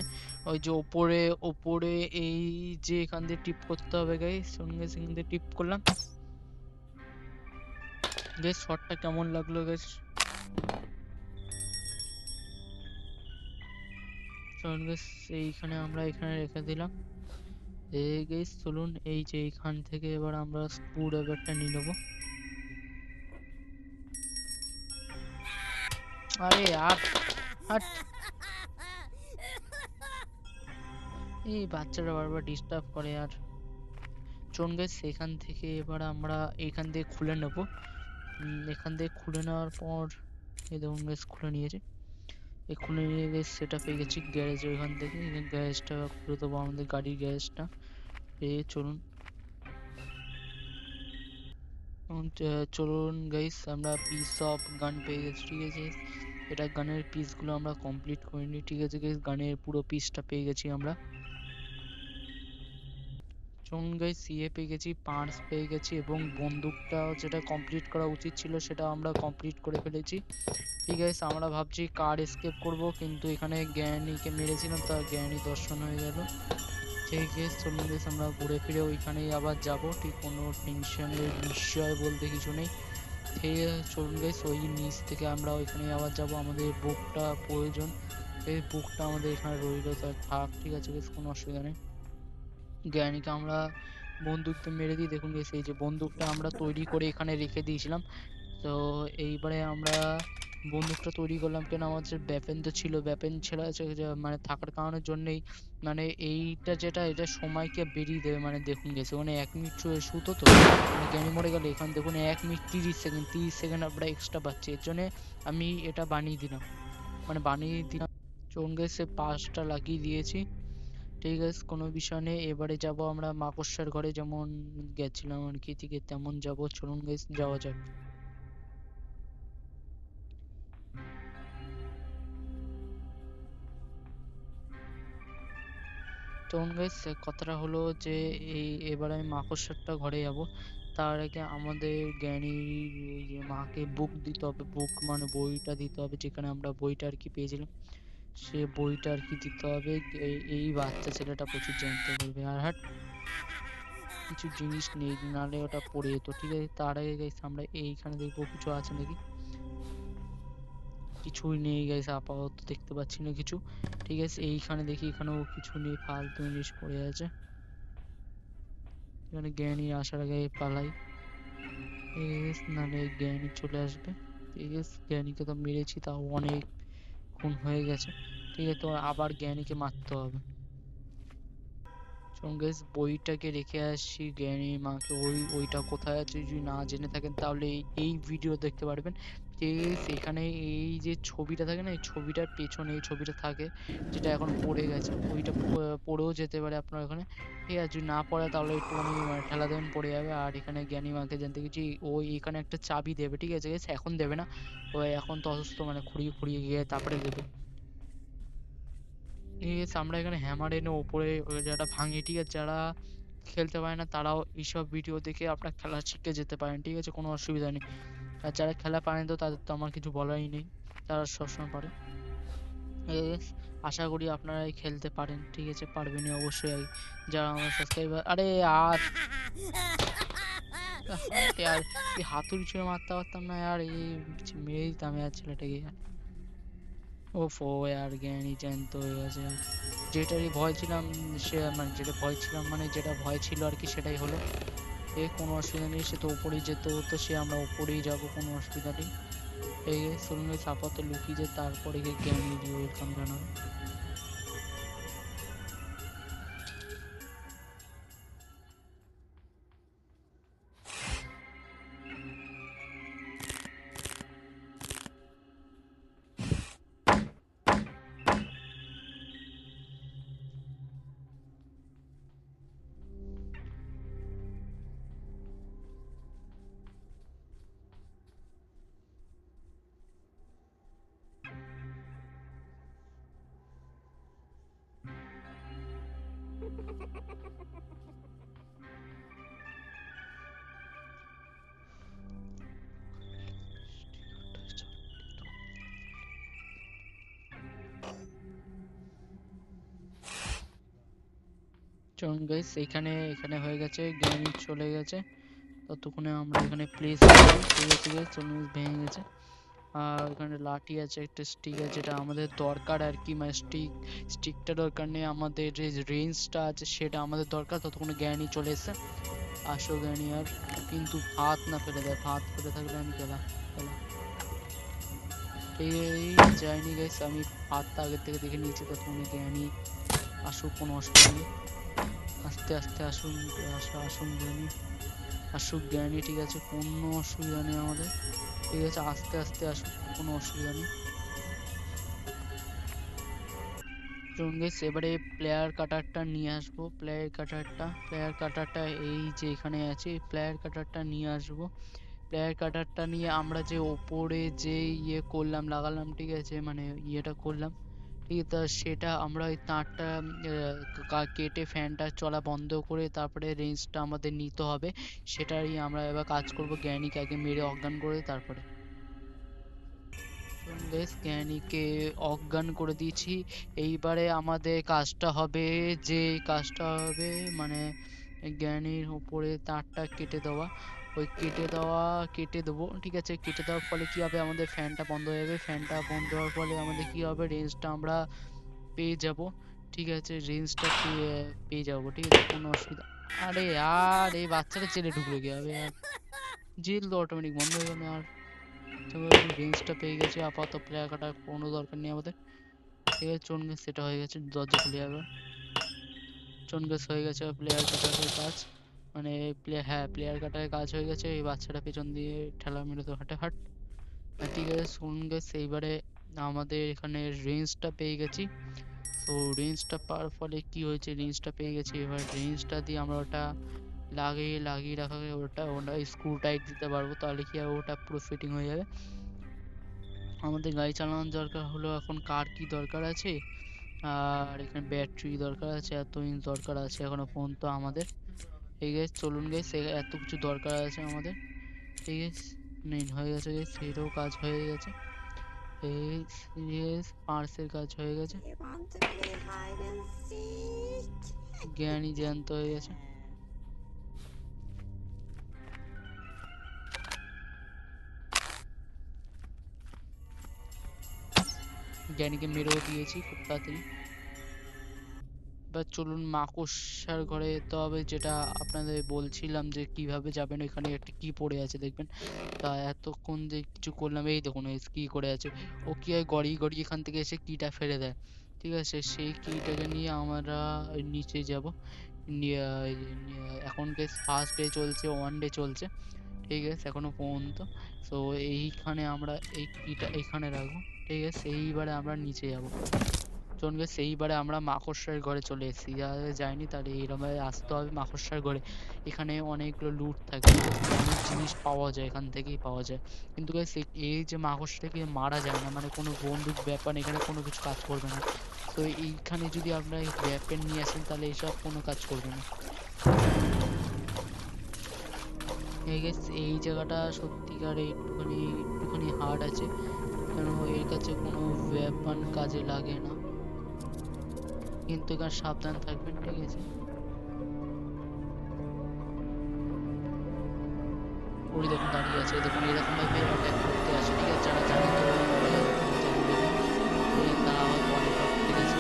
ওই যে ওপরে ওপরে এই যে এখান দিয়ে টিপ করতে হবে গাইস। চলুন গাইস এখান দিয়ে টিপ করলাম। গাইস শটটা কেমন লাগলো গাইস? চলুন গাইস এইখানে আমরা এখানে রেখে দিলাম। এই গাইস চলুন এই যে এইখান থেকে এবার আমরা স্ক্রু ড্রাইভারটা নিয়ে নেবো। আরে আর হাট, এই বাচ্চারা বারবার ডিস্টার্ব করে। আর চলুন গাইস এখান থেকে এবার আমরা এখান দিয়ে খুলে নেব। এখান দিয়ে খুলে নেওয়ার পর এই দেখুন গাইস খুলে নিয়েছি। এই খুলে নিয়ে গাইস সেটা পেয়ে গেছি গ্যারেজে, ওইখান থেকে গ্যারেজটা খুলে দেবো, আমাদের গাড়ির গ্যারেজটা। চলুন চলুন গাইস আমরা পিস অফ গান পেয়ে গেছি, ঠিক আছে। এটা গানের পিসগুলো আমরা কমপ্লিট করে নিই, ঠিক আছে গাইস, গানের পুরো পিসটা পেয়ে গেছি আমরা। চলুন গাইস ইয়ে পেয়ে গেছি, পার্স পেয়ে গেছি, এবং বন্দুকটাও যেটা কমপ্লিট করা উচিত ছিল সেটা আমরা কমপ্লিট করে ফেলেছি। ঠিক আছে আমরা ভাবছি কার এসকেপ করব, কিন্তু এখানে জ্ঞানীকে মেরেছিলাম, তার জ্ঞানী দর্শন হয়ে গেল। ঠিক আছে চলুন গাইস আমরা ঘুরে ফিরে ওইখানেই আবার যাব, ঠিক কোনো টেনশনের বিষয় বলতে কিছু নেই। ঠিক আছে চলুন গাইস ওই নিচ থেকে আমরা ওইখানেই আবার যাব, আমাদের বুকটা প্রয়োজন, এই বুকটা আমাদের এখানে রইলো, তার থাক, ঠিক আছে গাইস কোনো অসুবিধা নেই। জ্ঞানীকে আমরা বন্দুক দিয়ে মেরে দিই। দেখুন গাইস এই যে বন্দুকটা আমরা তৈরি করে এখানে রেখে দিয়েছিলাম। তো এইবারে আমরা বন্দুকটা তৈরি করলাম কেন, আমাদের ব্যাপেন তো ছিল, ব্যাপেন ছেড়া মানে থাকার কারণের জন্যই, মানে এইটা যেটা এটা সময়কে বেরিয়ে দেবে, মানে দেখুন গেছে মানে 1 মিনিট শুতো তো মানে জ্ঞানী মরে গেল, এখানে দেখুন 1 মিনিট 30 সেকেন্ড, 30 সেকেন্ড আমরা এক্সট্রা পাচ্ছি, এর জন্য আমি এটা বানিয়ে দিলাম, মানে বানিয়ে দিলাম। চলুন গেছে পাঁচটা লাগিয়ে দিয়েছি, ঠিক আছে কোনো বিষয় নেই। এবারে যাব আমরা মাকড়সার ঘরে, যেমন গেছিলাম আর কি, ঠিক আছে তেমন যাব। চলুন গাইস যাওয়া যাক। চলুন গাইস কথাটা হলো যে এবার আমি মাকড়সারটা ঘরে যাব, তার আগে আমাদের জ্ঞানীর ওই যে মাকে বুক দিতে হবে, বুক মানে বইটা দিতে হবে, যেখানে আমরা বইটা আর কি পেয়েছিলাম, সে বইটা আর কি দিতে হবে। এই বাচ্চা ছেলেটা প্রচুর জ্যান্ত করবে, আর হাট কিছু জিনিস নেই নাহলে ওটা পড়ে যেত, ঠিক আছে। তার আগে গাইস আমরা এইখানে দেখবো কিছু আছে নাকি, কিছুই নেই গাইস, আপাতত দেখতে পাচ্ছি না কিছু, ঠিক আছে। এইখানে দেখি এখানেও কিছু নেই, ফালতু জিনিস পড়ে আছে। এখানে জ্ঞানী আসার আগে পালাই, নাহলে জ্ঞানী চলে আসবে। ঠিক আছে জ্ঞানীকে তো মেরেছি, তাও অনেক খুন হয়ে গেছে, ঠিক আছে তো আবার জ্ঞানীকে মারতে হবে। চলুন গাইস বইটাকে রেখে আসছি জ্ঞানীর মাকে, ওইটা কোথায় আছে যদি না জেনে থাকেন তাহলে এই ভিডিও দেখতে পারবেন। ঠিক আছে এখানে এই যে ছবিটা থাকে না, এই ছবিটার পেছনে এই ছবিটা থাকে, যেটা এখন পড়ে গেছে, ওইটা পড়েও যেতে পারে আপনার ওখানে। ঠিক আছে যদি না পড়ে তাহলে একটুখানি মানে ঠেলা দেবেন, পড়ে যাবে। আর এখানে জ্ঞানী মাকে জানতে গেছি, ও এখানে একটা চাবি দেবে, ঠিক আছে guys, এখন দেবে না, ও এখন তো অসুস্থ, মানে খুঁড়িয়ে খুঁড়িয়ে গিয়ে তারপরে দেবে। ঠিক আছে আমরা এখানে হ্যামার এনে ওপরে ওই জায়গাটা ভাঙি, ঠিক আছে। যারা খেলতে পারে না তারাও এইসব ভিডিও দেখে আপনার খেলা শিখে যেতে পারেন, ঠিক আছে কোনো অসুবিধা নেই। আর যারা খেলা পারেন তো তাদের তো আমার কিছু বলারই নেই, তারা সবসময় পারে। Yes, আশা করি আপনারাই খেলতে পারেন, ঠিক আছে পারবেনই অবশ্যই। যারা আমার সাবস্ক্রাইবার, আরে আর यार এই হাতুড়ি ছুঁড়ে মারতে পারতাম না यार, এই মেরে দিতাম यार ছেলেটাকে यार। ওফো यार জ্ঞানী জ্যান্ত হয়ে গেছে यार। যেটারই ভয় ছিলাম সে মানে যেটা ভয় ছিলাম মানে যেটা ভয় ছিল আর কি সেটাই হলো। কোনো অসুবিধা নেই, সে তো উপরেই যেত, তো সে আমরা উপরেই যাব, কোনো অসুবিধা নেই। এই চলুন গাইস আপাতত লুকিয়ে যে তারপরে গিয়ে জ্ঞানী দিয়ে ওয়েলকাম জানাবো। চলুন গাইস, এখানে এখানে হয়ে গেছে, জ্ঞানী চলে গেছে। ততক্ষণে আমরা এখানে প্লেস করি। ঠিক আছে গাইস, চলুন ভেঙে গেছে। আর এখানে লাঠি আছে, একটা স্টিক আছে, যেটা আমাদের দরকার আর কি। মানে স্টিকটা দরকার নেই, আমাদের যে রেঞ্জটা আছে সেটা আমাদের দরকার। ততক্ষণে জ্ঞানী চলে এসেছে। আসো জ্ঞানী, আর কিন্তু ভাত না ফেলে দেয়, ভাত ফেলে থাকলে আমি গেলাম গেলাম। এই যাইনি গাইস, আমি ভাতটা আগের থেকে দেখে নিয়েছি। ততক্ষণে জ্ঞানী আসুক, কোনো অসুবিধা নেই। আস্তে আস্তে আসুন, আসুন জ্ঞানী, আসুক জ্ঞানী। ঠিক আছে, কোনো অসুবিধা নেই আমাদের। ঠিক আছে, আস্তে আস্তে আসুক, কোনো অসুবিধা নেই। চলুন গাইস, এবারে প্লেয়ার কাটারটা নিয়ে আসবো। প্লেয়ার কাটারটা এই যে এখানে আছে, প্লেয়ার কাটারটা নিয়ে আসবো। প্লেয়ার কাটারটা নিয়ে আমরা যে ওপরে যে ইয়ে করলাম, লাগালাম, ঠিক আছে, মানে ইয়েটা করলাম, ঠিক আছে, তা সেটা আমরা ওই তারটা কেটে ফ্যানটা চলা বন্ধ করে তারপরে রেঞ্জটা আমাদের নিতে হবে। সেটারই আমরা এবার কাজ করব। জ্ঞানীকে আগে মেরে অজ্ঞান করে তারপরে। বেশ, জ্ঞানীকে অজ্ঞান করে দিয়েছি। এইবারে আমাদের কাজটা হবে, যে কাজটা হবে মানে জ্ঞানীর উপরে তারটা কেটে দেওয়া। ওই কেটে দেবো। ঠিক আছে, কেটে দেওয়ার ফলে কি হবে, আমাদের ফ্যানটা বন্ধ হয়ে যাবে। ফ্যানটা বন্ধ হওয়ার ফলে আমাদের কি হবে, রেঞ্জটা আমরা পেয়ে যাব। ঠিক আছে, রেঞ্জটা পেয়ে যাবো। ঠিক আছে, কোনো অসুবিধা। আরে আর এই বাচ্চাটা জেলে ঢুকলো কি হবে আর, জেল তো অটোমেটিক বন্ধ হয়ে গেল। আর রেঞ্জটা পেয়ে গেছে, আপাতত প্লেয়ার কাটার কোনো দরকার নেই আমাদের। ঠিক আছে, চোন গেছে, সেটা হয়ে গেছে, দরজা খুলে যাবে। চোন গেস হয়ে গেছে, প্লেয়ার কাটারের কাজ মানে প্লেয়ার কাটারের কাজ হয়ে গেছে। এই বাচ্চাটা পেছন দিয়ে ঠেলা মেরে তো হাঁটে হাট। ঠিক আছে, চোন গেস, এইবারে আমাদের এখানে রেঞ্জটা পেয়ে গেছি। তো রেঞ্জটা পাওয়ার ফলে কি হয়েছে, রেঞ্জটা পেয়ে গেছি। এবার রেঞ্জটা দিয়ে আমরা ওটা লাগিয়ে রাখা, ওটা স্ক্রু টাইট দিতে পারবো। তাহলে কি হবে, ওটা পুরো ফিটিং হয়ে যাবে। আমাদের গাড়ি চালানোর দরকার হলো এখন কার কি দরকার আছে, আর এখানে ব্যাটারি দরকার আছে, এত ইঞ্চ দরকার আছে এখনো পর্যন্ত আমাদের। ঠিক আছে, চলুন গাইস, এত কিছু দরকার আছে আমাদের। ঠিক আছে, নিন হয়ে গেছে গাইস, এরও কাজ হয়ে গেছে। এই পার্সের কাজ হয়ে গেছে।
You want to play hide and seek?
জ্ঞানী জ্যান্ত হয়ে গেছে। জ্ঞানীকে মেরেও দিয়েছি খুব তাড়াতাড়ি। এবার চলুন মাকড়সার ঘরে যেতে হবে, যেটা আপনাদের বলছিলাম যে কিভাবে যাবেন। এখানে একটা কি পড়ে আছে দেখবেন। তা এতক্ষণ যে কিছু করলাম, এই দেখুন এই কি করে আছে। ও কি হয়, গড়িয়ে গড়িয়ে এখান থেকে এসে কিটা ফেলে দেয়। ঠিক আছে, সেই কিটাকে নিয়ে আমরা নিচে যাব। এখন বেশ ফার্স্ট ডে চলছে, 1 ডে চলছে। ঠিক আছে, এখনো পর্যন্ত। তো এইখানে আমরা এই কিটা এখানে রাখবো। ঠিক আছে, এইবারে আমরা নিচে যাব। চলুন guys, সেইবারে আমরা মাকড়সার ঘরে চলে এসেছি। যারা যায়নি তাহলে এইরকম ভাবে আসতে হবে মাকড়সার ঘরে। এখানে অনেকগুলো লুট থাকে, অনেক জিনিস পাওয়া যায়, এখান থেকেই পাওয়া যায়। কিন্তু guys, এই যে মাকড়সাটাকে মারা যায় না, মানে কোনো বন্দুক ব্যাপার এখানে কোনো কিছু কাজ করবে না। তো এইখানে যদি আপনারা ওয়েপেন নিয়ে আসেন তাহলে এইসব কোনো কাজ করবে না। এই guys, এই জায়গাটা সত্যিকারে একটুখানি হার্ড আছে, কেন এর কাছে কোনো ওয়েপন কাজে লাগে না। কিন্তু এখানে সাবধান থাকবেন। ঠিক আছে, ওই দেখুন দাঁড়িয়ে আছে, দেখুন এরকম ভাবে অ্যাটাক করতে আসে। ঠিক আছে, যারা জানে তো জানবে, তারা হয়তো অনেক ভাবে, ঠিক আছে।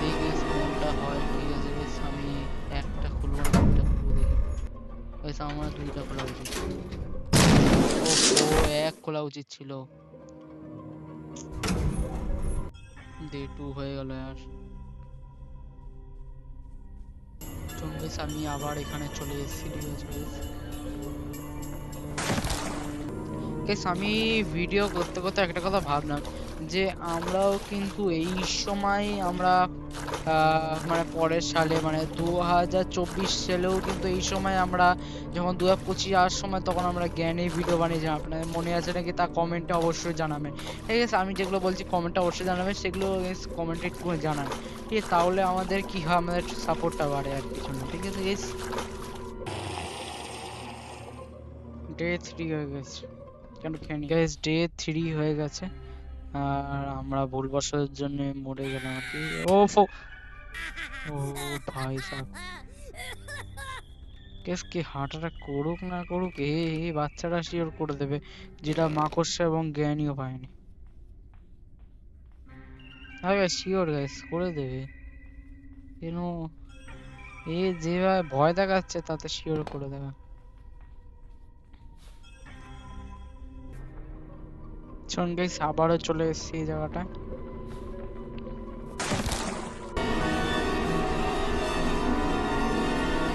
দেখি কোনটা হয়। ঠিক আছে বেশ, আমি একটা খুলবো না দুইটা খুলবো, দেখি বেশ। আমার দুইটা খোলা উচিত, ও এক খোলা উচিত ছিল। ডে 2 হয়ে গেল আর। চলুন বেশ, আমি আবার এখানে চলে এসেছি। ঠিক আছে বেশ গাইস, আমি ভিডিও করতে করতে একটা কথা ভাবলাম যে আমরাও কিন্তু এই সময় আমরা মানে পরের সালে মানে 2024 সালেও কিন্তু এই সময় আমরা যখন 2025 আসার সময় তখন আমরা জ্ঞানের ভিডিও বানিয়েছিলাম। আপনাদের মনে আছে নাকি তা কমেন্টে অবশ্যই জানাবেন। ঠিক আছে, আমি যেগুলো বলছি কমেন্টে অবশ্যই জানাবেন, সেগুলো কমেন্টে একটু জানান। ঠিক আছে, তাহলে আমাদের কি হয়, আমাদের সাপোর্টটা বাড়ে আর কিছু না। ঠিক আছে গাইস, ডে 3 হয়ে গেছে। কেন খেয়ে নি গাইস, ডে 3 হয়ে গেছে আর আমরা ভুলবশতের জন্য মরে গেলাম আর কি। ও ও ভাই সাহেব, কেস কি হার্ট অ্যাটাক করুক না করুক, এই বাচ্চারা শিওর করে দেবে, যেটা মাকড়সা এবং জ্ঞানীও পায়নি। আরে শিওর গাইস করে দেবে, কেন এ যেভাবে ভয় দেখাচ্ছে তাতে শিওর করে দেবে। শোন গাইস, আবারও চলে এসেছি এই জায়গাটা।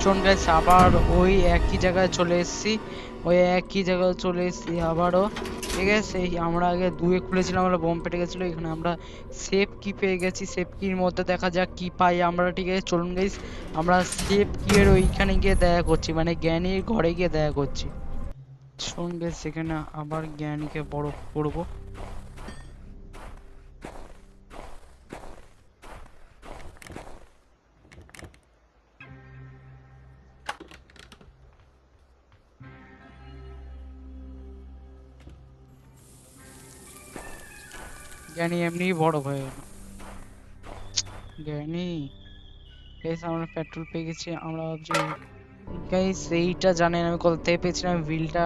শোন গাইস, আবার ওই একই জায়গায় চলে এসেছি, আবারও। ঠিক আছে, আমরা আগে দুয়ে খুলেছিলাম, আমরা বোম পেটে গেছিল, এখানে আমরা সেফ কি পেয়ে গেছি, সেফ কির মধ্যে দেখা যাক কি পাই আমরা। ঠিক আছে চলুন গাইস, আমরা সেফ কি এর ওইখানে গিয়ে দেখা করছি, মানে জ্ঞানীর ঘরে গিয়ে দেখা করছি। শোন গাইস, সেখানে আবার জ্ঞানীকে বড় করবো। জ্ঞানী এমনি বড় হয়ে গেল। জ্ঞানী গাইস, আমরা পেট্রোল পেয়ে গেছি, আমরা ভাবছি গাইস এইটা জানেন আমি কোথা থেকে পেয়েছিলাম, হুইলটা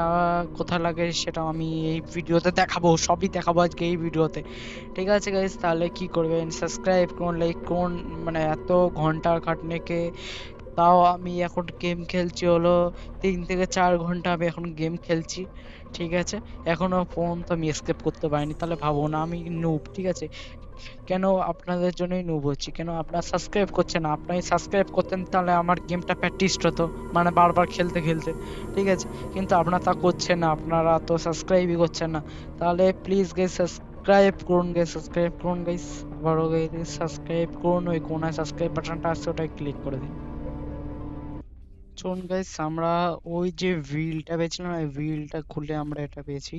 কোথায় লাগে সেটা আমি এই ভিডিওতে দেখাবো, সবই দেখাবো আজকে এই ভিডিওতে। ঠিক আছে গাইস, তাহলে কি করবেন, সাবস্ক্রাইব করুন, লাইক করুন, মানে এত ঘন্টার খাটনিকে তাও আমি এখন গেম খেলছি হলো 3 থেকে 4 ঘন্টা আমি এখন গেম খেলছি। ঠিক আছে, এখনো পর্যন্ত আমি এসকেপ করতে পারিনি, তাহলে ভাবো না আমি নুব। ঠিক আছে, কেন আপনাদের জন্যই নুব হচ্ছি, কেন আপনারা সাবস্ক্রাইব করছেন না, আপনি সাবস্ক্রাইব করতেন তাহলে আমার গেমটা প্র্যাকটিস হতো, মানে বারবার খেলতে খেলতে। ঠিক আছে, কিন্তু আপনারা তা করছেন না, আপনারা তো সাবস্ক্রাইবই করছেন না। তাহলে প্লিজ গাইস সাবস্ক্রাইব করুন গাইস, আবারও গাইস সাবস্ক্রাইব করুন, ওই কোনায় সাবস্ক্রাইব বাটনটা আছে ওটাই ক্লিক করে দিন। চলুন গাইস, আমরা ওই যে হুইলটা পেয়েছিলাম, ওই হুইলটা খুলে আমরা এটা পেয়েছি।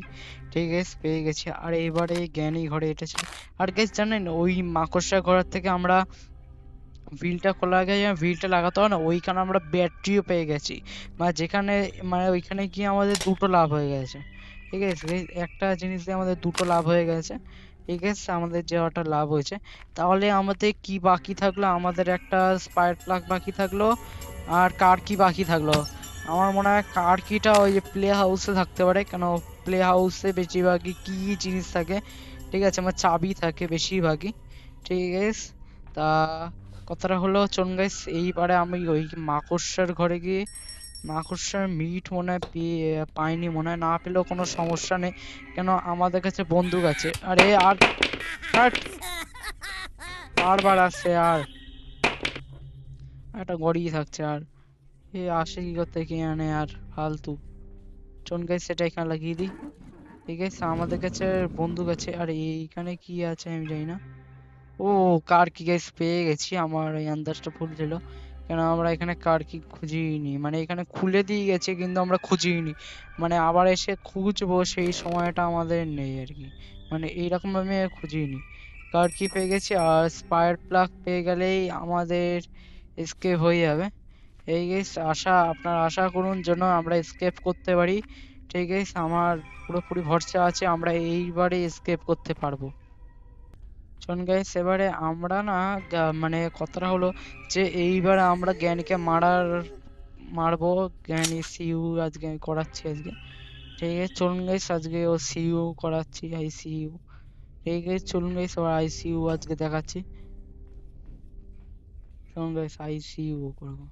ঠিক আছে, পেয়ে গেছি। আর এবারে জ্ঞানী ঘরে এটা ছিল। আর গাইস জানেন, ওই মাকড়সা ঘর থেকে আমরা হুইলটা খোলার আগে যে হুইলটা লাগাতে হয় না, ওইখানে আমরা ব্যাটারিও পেয়ে গেছি। মানে যেখানে, মানে ওইখানে গিয়ে আমাদের দুটো লাভ হয়ে গেছে। ঠিক আছে guys, একটা জিনিস দিয়ে আমাদের দুটো লাভ হয়ে গেছে। ঠিক আছে, আমাদের যে ওটা লাভ হয়েছে, তাহলে আমাদের কি বাকি থাকলো, আমাদের একটা স্পায়ার প্লাগ বাকি থাকলো, আর কার কি বাকি থাকলো। আমার মনে হয় কার কিটা ওই যে প্লে হাউসে থাকতে পারে, কেন প্লে হাউসে বেশিরভাগই কি জিনিস থাকে। ঠিক আছে, আমার চাবি থাকে বেশিরভাগই। ঠিক আছে, তা কথাটা হলো চলুন গাইস, এইবারে আমি ওই মাকড়সার ঘরে গিয়ে মাকড়সার মিট মনে হয় পাইনি, মনে হয় না পেলেও কোনো সমস্যা নেই, কেন আমাদের কাছে বন্দুক আছে। আরে আর হাট, বারবার আসছে আর একটা গড়িয়ে থাকছে, আর এ আসে কি করতে কি আনে আর ফালতু। চলুন গাইস, সেটা এখানে লাগিয়ে দিই। ঠিক আছে, আমাদের কাছে বন্দুক আছে, আর এইখানে কি আছে আমি জানি না। ও কার কি গাইস পেয়ে গেছি, আমার এই আন্দাজটা ভুল ছিল, কেন আমরা এখানে কার কি খুঁজিনি, মানে এখানে খুলে দিয়ে গেছে কিন্তু আমরা খুঁজিনি, মানে আবার এসে খুঁজবো সেই সময়টা আমাদের নেই আর কি, মানে এইরকম ভাবে খুঁজিনি। কার কি পেয়ে গেছি, আর স্পায়ার প্লাগ পেয়ে গেলেই আমাদের এসকেপ হয়ে যাবে। এই গাইস, আপনারা আশা করুন যেন আমরা এসকেপ করতে পারি। ঠিক আছে, আমার পুরোপুরি ভরসা আছে আমরা এইবারে এসকেপ করতে পারবো। শোন গাইস, এবারে আমরা না মানে কথাটা হলো যে এইবার আমরা জ্ঞানীকে মারবো। জ্ঞানী সিইউ আজকে আমি করাচ্ছি আজকে। ঠিক আছে চলুন গাইস, আজকে ও সিইউ করাচ্ছি, আইসিইউ। ঠিক আছে চলুন গাইস, আবার আইসিইউ আজকে দেখাচ্ছি। চলুন গাইস, আইসিইউ করবো।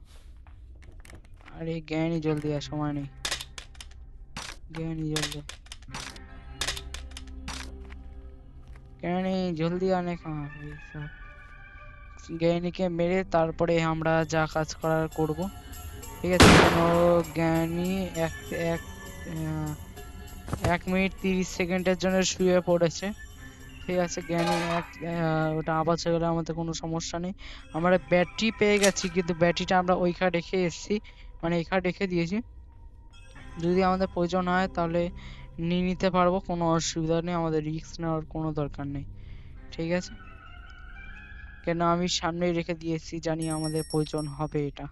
আরে জ্ঞানী জলদি আর সময় নেই, জ্ঞানী জলদি, জ্ঞানী জলদি আনে কাহা ভাই সাব। জ্ঞানীকে মেরে তারপরে আমরা যা কাজ করার করব। ঠিক আছে, কোনো জ্ঞানী এক এক 1 মিনিট 30 সেকেন্ডের জন্য শুয়ে পড়েছে। ঠিক আছে, জ্ঞানী ওটা আওয়াজ হয়ে গেলে আমাদের কোনো সমস্যা নেই। আমরা ব্যাটারি পেয়ে গেছি, কিন্তু ব্যাটারিটা আমরা ওইখানে রেখে এসেছি, মানে এখানে রেখে দিয়েছি। যদি আমাদের প্রয়োজন হয় তাহলে নিয়ে নিতে পারবো, কোনো অসুবিধা নেই, আমাদের রিস্ক নেওয়ার কোনো দরকার নেই। ঠিক আছে, কেন আমি সামনেই রেখে দিয়েছি, জানি আমাদের প্রয়োজন হবে এটা।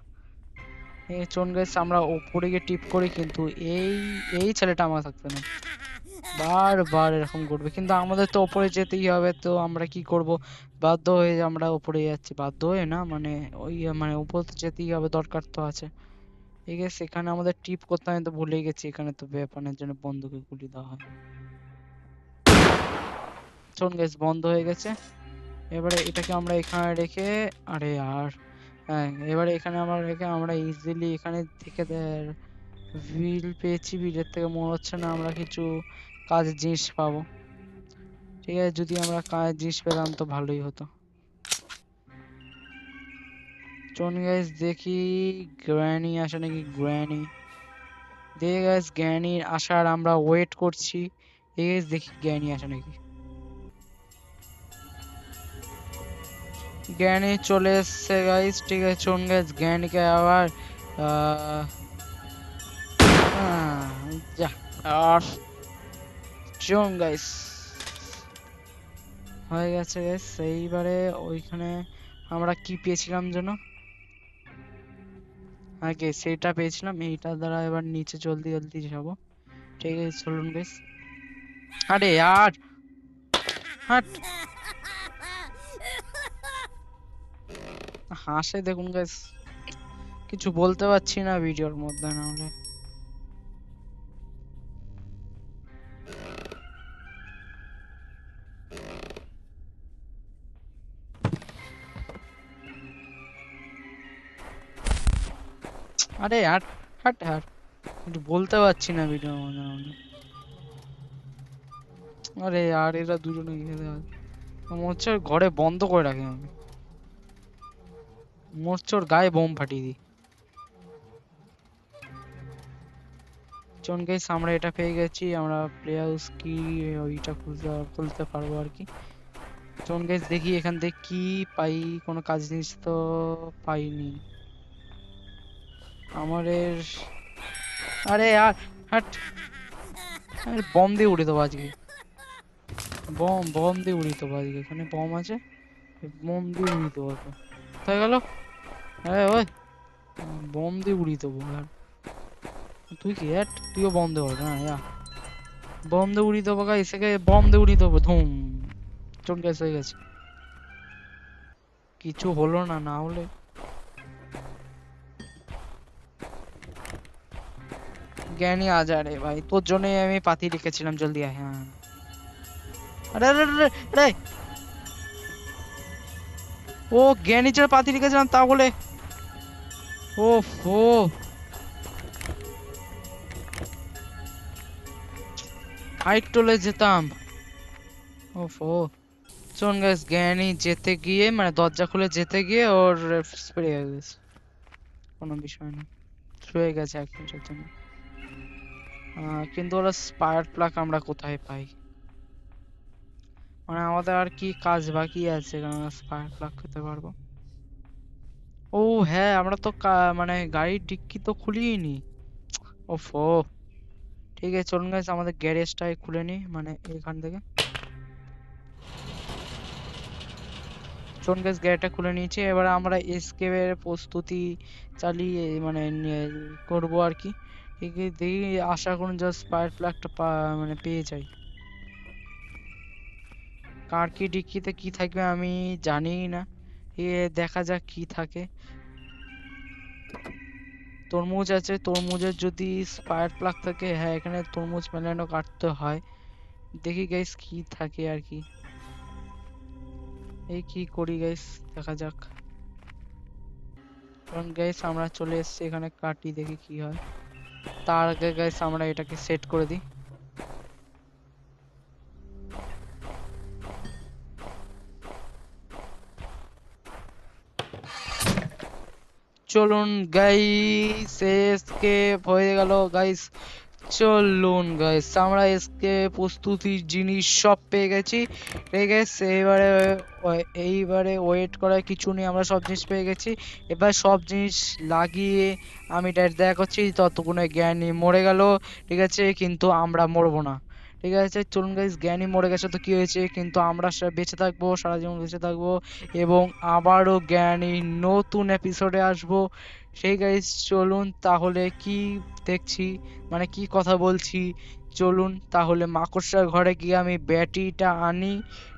চলুন গাইস, আমরা উপরে গিয়ে টিপ করি, কিন্তু এই এই ছেলেটা আমার থাকবে না, বারবার এরকম করবে। কিন্তু আমাদের তো উপরে যেতেই হবে, তো আমরা কি করব, বাধ্য হয়ে আমরা উপরে যাচ্ছি, বাধ্য হয়ে না মানে ওই মানে উপরে তো যেতেই হবে, দরকার তো আছে। ঠিক আছে, এখানে আমাদের টিপ করতে আমি তো ভুলেই গেছি, এখানে তো বেপানের জন্য বন্দুকে গুলি দেওয়া হয়। চলুন গাইস, বন্ধ হয়ে গেছে। এবারে এটাকে আমরা এখানে রেখে, আরে আর হ্যাঁ, এবারে এখানে আমরা রেখে আমরা ইজিলি এখানে থেকে বিল পেয়েছি, বিলের থেকে মনে হচ্ছে না আমরা কিছু কাজের জিনিস পাবো। ঠিক আছে, যদি আমরা কাজের জিনিস পেতাম তো ভালোই হতো। চলুন গাইস দেখি গ্র্যানি আসে নাকি, গ্র্যানি দেখে গাইস, গ্র্যানির আসার আমরা ওয়েট করছি। ঠিক আছে, দেখি গ্র্যানি আসে নাকি। গ্র্যানি চলে এসছে গাইস। ঠিক আছে, চলুন গাইস গ্র্যানিকে আবার আহ যা আর চলুন গাইস, হয়ে গেছে গাইস। এইবারে ওইখানে আমরা কি পেয়েছিলাম যেন, আগে সেটা পেয়েছিলাম, এইটা দ্বারা এবার নিচে জলদি জলদি যাবো। ঠিক আছে, চলুন গাইস। আরে यार হাট, হাসে দেখুন গাইস, কিছু বলতে পারছি না ভিডিওর মধ্যে, না হলে আরে यार হাট यार, কিছু বলতে পারছি না ভিডিওর মধ্যে, না হলে আরে यार এরা দুজনে খেতে হয়, মনে হচ্ছে ওর ঘরে বন্ধ করে রাখি আমি, মনে হচ্ছে ওর গায়ে বোম ফাটিয়ে দিই। চলুন গাইস, আমরা এটা পেয়ে গেছি, আমরা প্লে হাউস কি ওইটা খুলতে পারবো আর কি। চলুন গাইস দেখি এখান থেকে কি পাই, কোনো কাজ জিনিস তো পাইনি আমাদের। আরে यार হাট, আরে বম দিয়ে উড়িয়ে দেবো আজকে, বম দিয়ে উড়িয়ে দেবো আজকে, এখানে বম আছে, বম দিয়ে উড়িয়ে দেবো তো। কোথায় গেল? আরে ওই বম দিয়ে উড়িয়ে দেবো আর, তুই কি হ্যাট, তুইও বম দেবো না বম দিয়ে উড়িয়ে দেবো গাইস, একে বম দিয়ে উড়িয়ে দেবো ধুম। চল গাইস, হয়ে গেছে, কিছু হলো না, না হলে জ্ঞানী আজা রে ভাই, তোর জন্যই আমি পাতি রেখেছিলাম, জলদি আয়। হ্যাঁ, আরে আরে আরে আরে, ও জ্ঞানী জন্য পাতি রেখেছিলাম তাহলে, ওফ ও হাইট টলে যেতাম, ওফ ও। শোন গাইস, জ্ঞানী যেতে গিয়ে মানে দরজা খুলে যেতে গিয়ে ওর স্প্রে হয়ে গেছে, কোনো বিষয় না, শুয়ে গেছে এক মিনিটের জন্য। কিন্তু ওরা স্পায়ার প্লাগ আমরা কোথায় পাই, মানে আমাদের আর কি কাজ বাকি আছে কারণ স্পায়ার প্লাগ খেতে পারবো। ও হ্যাঁ, আমরা তো মানে গাড়ির ডিক্কি তো খুলিনি, ওফো। ঠিক আছে, চলুন গাইস আমাদের গ্যারেজটাই খুলে নি, মানে এখান থেকে। চলুন গাইস, গ্যারেজটা খুলে নিয়েছি, এবার আমরা এসকেপের প্রস্তুতি চালিয়ে মানে করবো আর কি। ঠিক আছে, দেখি আশা করুন জাস্ট স্পায়ার প্লাগটা মানে পেয়ে যাই। কার কি ডিক্কিতে কি থাকবে আমি জানিই না, দেখা যাক কি থাকে। তরমুজ আছে, তরমুজের যদি স্পায়ার প্লাগ থাকে, হ্যাঁ এখানে তরমুজ মেলানো কাটতে হয়, দেখি গাইস কি থাকে আর কি, এই কি করি গাইস, দেখা যাক। কারণ গাইস আমরা চলে এসেছি এখানে, কাটি দেখি কি হয়। তার আগে গাইস আমরা এটাকে সেট করে দিই। চলুন গাইস, এসকেপ হয়ে গেল গাইস। চলুন গাইস, আমরা এসকে প্রস্তুতির জিনিস সব পেয়ে গেছি। ঠিক আছে, এইবারে ওয়েট করার কিছু নেই, আমরা সব জিনিস পেয়ে গেছি। এবার সব জিনিস লাগিয়ে আমি দেখা করছি, ততক্ষণে জ্ঞানী মরে গেল। ঠিক আছে, কিন্তু আমরা মরবো না। ঠিক আছে, চলুন গাইস, জ্ঞানী মরে গেছে তো কি হয়েছে, কিন্তু আমরা বেঁচে থাকবো, সারা জীবন বেঁচে থাকবো, এবং আবারও জ্ঞানী নতুন এপিসোডে আসবো। সেই গাইস, চলুন তাহলে কি দেখছি, মানে কি কথা বলছি, চলুন তাহলে মাকড়সার ঘরে গিয়ে আমি ব্যাটারিটা আনি।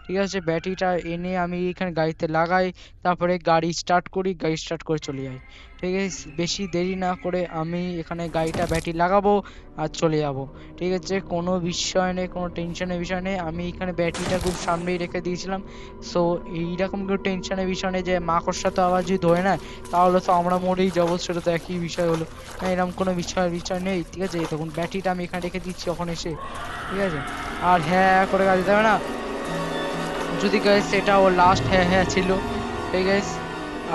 ঠিক আছে, ব্যাটারিটা এনে আমি এখানে গাড়িতে লাগাই, তারপরে গাড়ি স্টার্ট করি, গাড়ি স্টার্ট করে চলে যাই। ঠিক আছে, বেশি দেরি না করে আমি এখানে গাড়িটা ব্যাটারি লাগাবো আর চলে যাব। ঠিক আছে, কোনো বিষয় নেই, কোনো টেনশনের বিষয় নেই, আমি এখানে ব্যাটারিটা খুব সামনেই রেখে দিয়েছিলাম। সো এইরকম কোনো টেনশনের বিষয় নেই যে মাকড়সা তো আবার যদি ধরে নেয় তাহলে তো আমরা মরেই যাবো, সেটা তো একই বিষয় হলো। এরকম কোনো বিষয় নেই। ঠিক আছে, তখন ব্যাটারিটা আমি এখানে রেখে দিচ্ছি ওখানে এসে। ঠিক আছে, আর হ্যাঁ হ্যাঁ করে গাড়ি দেবে না যদি গাইস, সেটা ওর লাস্ট হ্যাঁ হ্যাঁ ছিল। ঠিক আছে,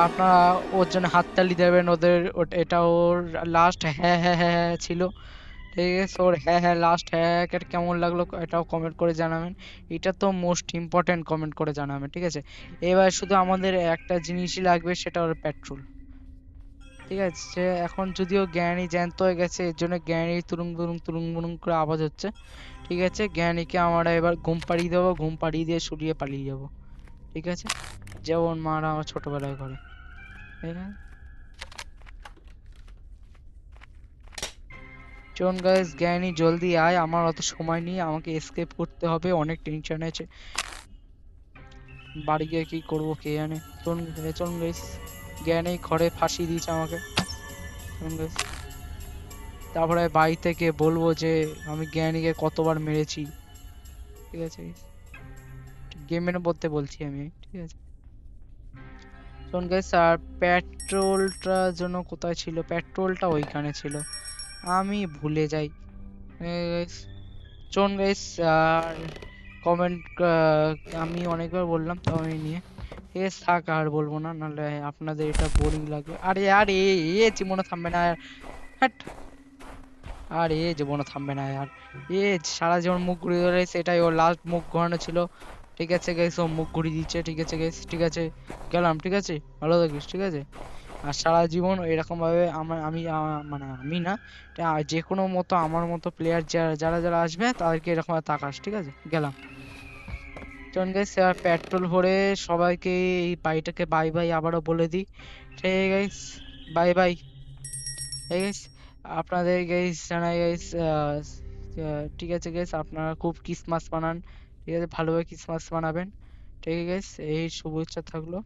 আপনারা ওর জন্য হাততালি দেবেন, এটা ওর লাস্ট হ্যাঁ হ্যাঁ হ্যাঁ হ্যাঁ ছিল। ঠিক আছে, ওর হ্যাঁ হ্যাঁ লাস্ট হ্যাঁ হ্যাঁ কেমন লাগলো এটাও কমেন্ট করে জানাবেন। এটা তো মোস্ট ইম্পর্টেন্ট, কমেন্ট করে জানাবেন। ঠিক আছে, এবার শুধু আমাদের একটা জিনিসই লাগবে, সেটা হলো পেট্রোল। ঠিক আছে, এখন যদিও জ্ঞানী জ্যান্ত হয়ে গেছে, এর জন্য জ্ঞানী তুরুং তুরুং তুরুং মুরুং করে আওয়াজ হচ্ছে। ঠিক আছে, জ্ঞানীকে আমরা এবার ঘুম পাড়িয়ে দেবো, ঘুম পাড়িয়ে দিয়ে শুলিয়ে পালিয়ে যাবো। ঠিক আছে, যেমন মারা আমার ছোটবেলায় করে। তাই না? চলুন গাইস, জ্ঞানী জলদি আয়, আমার অত সময় নেই, আমাকে এসকেপ করতে হবে, অনেক টেনশন আছে, বাড়ি গিয়ে কি করবো কে জানে। চলুন চলুন গাইস, জ্ঞানী ঘরে ফাঁসিয়ে দিয়েছে আমাকে। চলুন গাইস, তারপরে বাড়ি থেকে বলবো যে আমি জ্ঞানীকে কতবার মেরেছি। ঠিক আছে, গেমের মধ্যে বলছি আমি। ঠিক আছে, শোন গাইস, আর পেট্রোলটার জন্য কোথায় ছিল, পেট্রোলটা ওইখানে ছিল, আমি ভুলে যাই। শোন গাইস, আর কমেন্ট আমি অনেকবার বললাম তো আমি নিয়ে, এ থাক আর বলবো না, নাহলে আপনাদের এটা বোরিং লাগবে। আরে আরে এ জীবনে থামবে না, হ্যাট, আর এ জীবনে থামবে না আর, এ সারা জীবন মুখ ঘুরিয়ে ধরে, সেটাই ওর লাস্ট মুখ ঘোরানো ছিল। ঠিক আছে গাইস, ও মুখ ঘুরিয়ে দিচ্ছে। ঠিক আছে গাইস, ঠিক আছে, গেলাম। ঠিক আছে, ভালো থাকিস। ঠিক আছে, আর সারা জীবন এরকম ভাবে মানে আমি না, যে কোনো মতো আমার মতো প্লেয়ার যারা যারা আসবে তাদেরকে এরকম ভাবে তাকাস। ঠিক আছে, গেলাম। চলুন গাইস, পেট্রোল ভরে সবাইকে এই বাড়িটাকে বাই বাই আবারও বলে দিই। ঠিক গাইস, বাই বাই। এই গাইস, আপনাদের গাইস জানাই গাইস, ঠিক আছে গাইস, আপনারা খুব ক্রিসমাস মানান। ঠিক আছে, ভালোভাবে ক্রিসমাস মানাবেন। ঠিক আছে গাইস, এই শুভেচ্ছা থাকলো।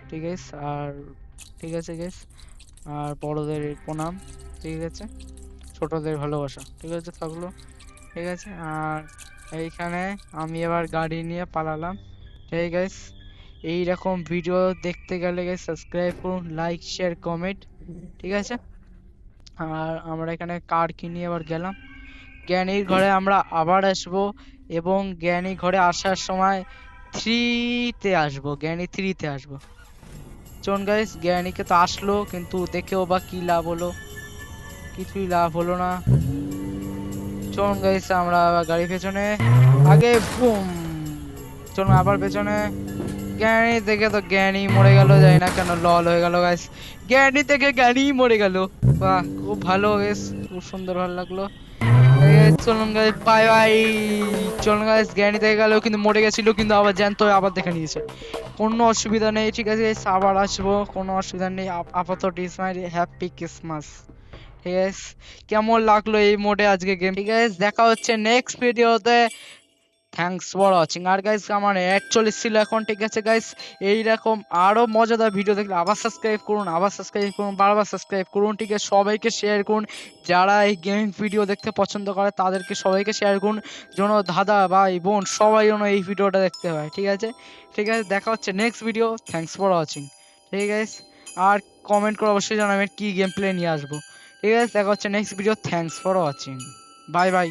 ঠিক আছে, আর ঠিক আছে গাইস, আর বড়দের প্রণাম। ঠিক আছে, ছোটদের ভালোবাসা। ঠিক আছে থাকলো। ঠিক আছে, আর এইখানে আমি এবার গাড়ি নিয়ে পালালাম। ঠিক আছে গাইস, এইরকম ভিডিও দেখতে গেলে গাইস সাবস্ক্রাইব করুন, লাইক শেয়ার কমেন্ট। ঠিক আছে, আর আমরা এখানে কার কিনে এবার গেলাম। জ্ঞানীর ঘরে আমরা আবার আসবো, এবং জ্ঞানী ঘরে আসার সময় থ্রিতে আসবো, জ্ঞানী থ্রিতে আসবো। চলুন গাইস, জ্ঞানীকে তো আসলো, কিন্তু দেখেও বা কি লাভ হলো, কিছুই লাভ হলো না। চলুন গাইস, আমরা আবার গাড়ি পেছনে, আগে বুম, চলুন আবার পেছনে। জ্ঞানী থেকে তো জ্ঞানী মরে গেল, জানি না কেন লল হয়ে গেল গাইস, জ্ঞানী থেকে জ্ঞানী মরে গেল। বাহ, খুব ভালো গাইস, খুব সুন্দর, ভালো লাগলো। চলুন গাইস, বাই বাই। চলুন গাইস, জ্ঞানী থেকে গেল কিন্তু মরে গেছিল, কিন্তু আবার জ্যান্ত হয়ে আবার দেখে নিয়েছে, কোনো অসুবিধা নেই। ঠিক আছে guys, আবার আসবো, কোনো অসুবিধা নেই। আপাতত ইটস মাই হ্যাপি ক্রিসমাস। ঠিক আছে, কেমন লাগলো এই মোডে আজকে গেম। ঠিক আছে, দেখা হচ্ছে নেক্সট ভিডিওতে। Thanks for watching. আর গাইস, আমার অ্যাড চলেছিল এখন। ঠিক আছে গাইস, এইরকম আরো মজাদার ভিডিও দেখলে আবার সাবস্ক্রাইব করুন, আবার সাবস্ক্রাইব করুন, বারবার সাবস্ক্রাইব করুন। ঠিক আছে, সবাইকে শেয়ার করুন, যারা এই গেমিং ভিডিও দেখতে পছন্দ করে তাদেরকে সবাইকে শেয়ার করুন, যেন দাদা ভাই বোন সবাই যেন এই ভিডিওটা দেখতে পায়। ঠিক আছে, ঠিক আছে, দেখা হচ্ছে next video. Thanks for watching. ঠিক আছে, আর কমেন্ট করে অবশ্যই জানাবেন কি গেম প্লে নিয়ে আসবো। ঠিক আছে, দেখা হচ্ছে next video. Thanks for watching, bye bye.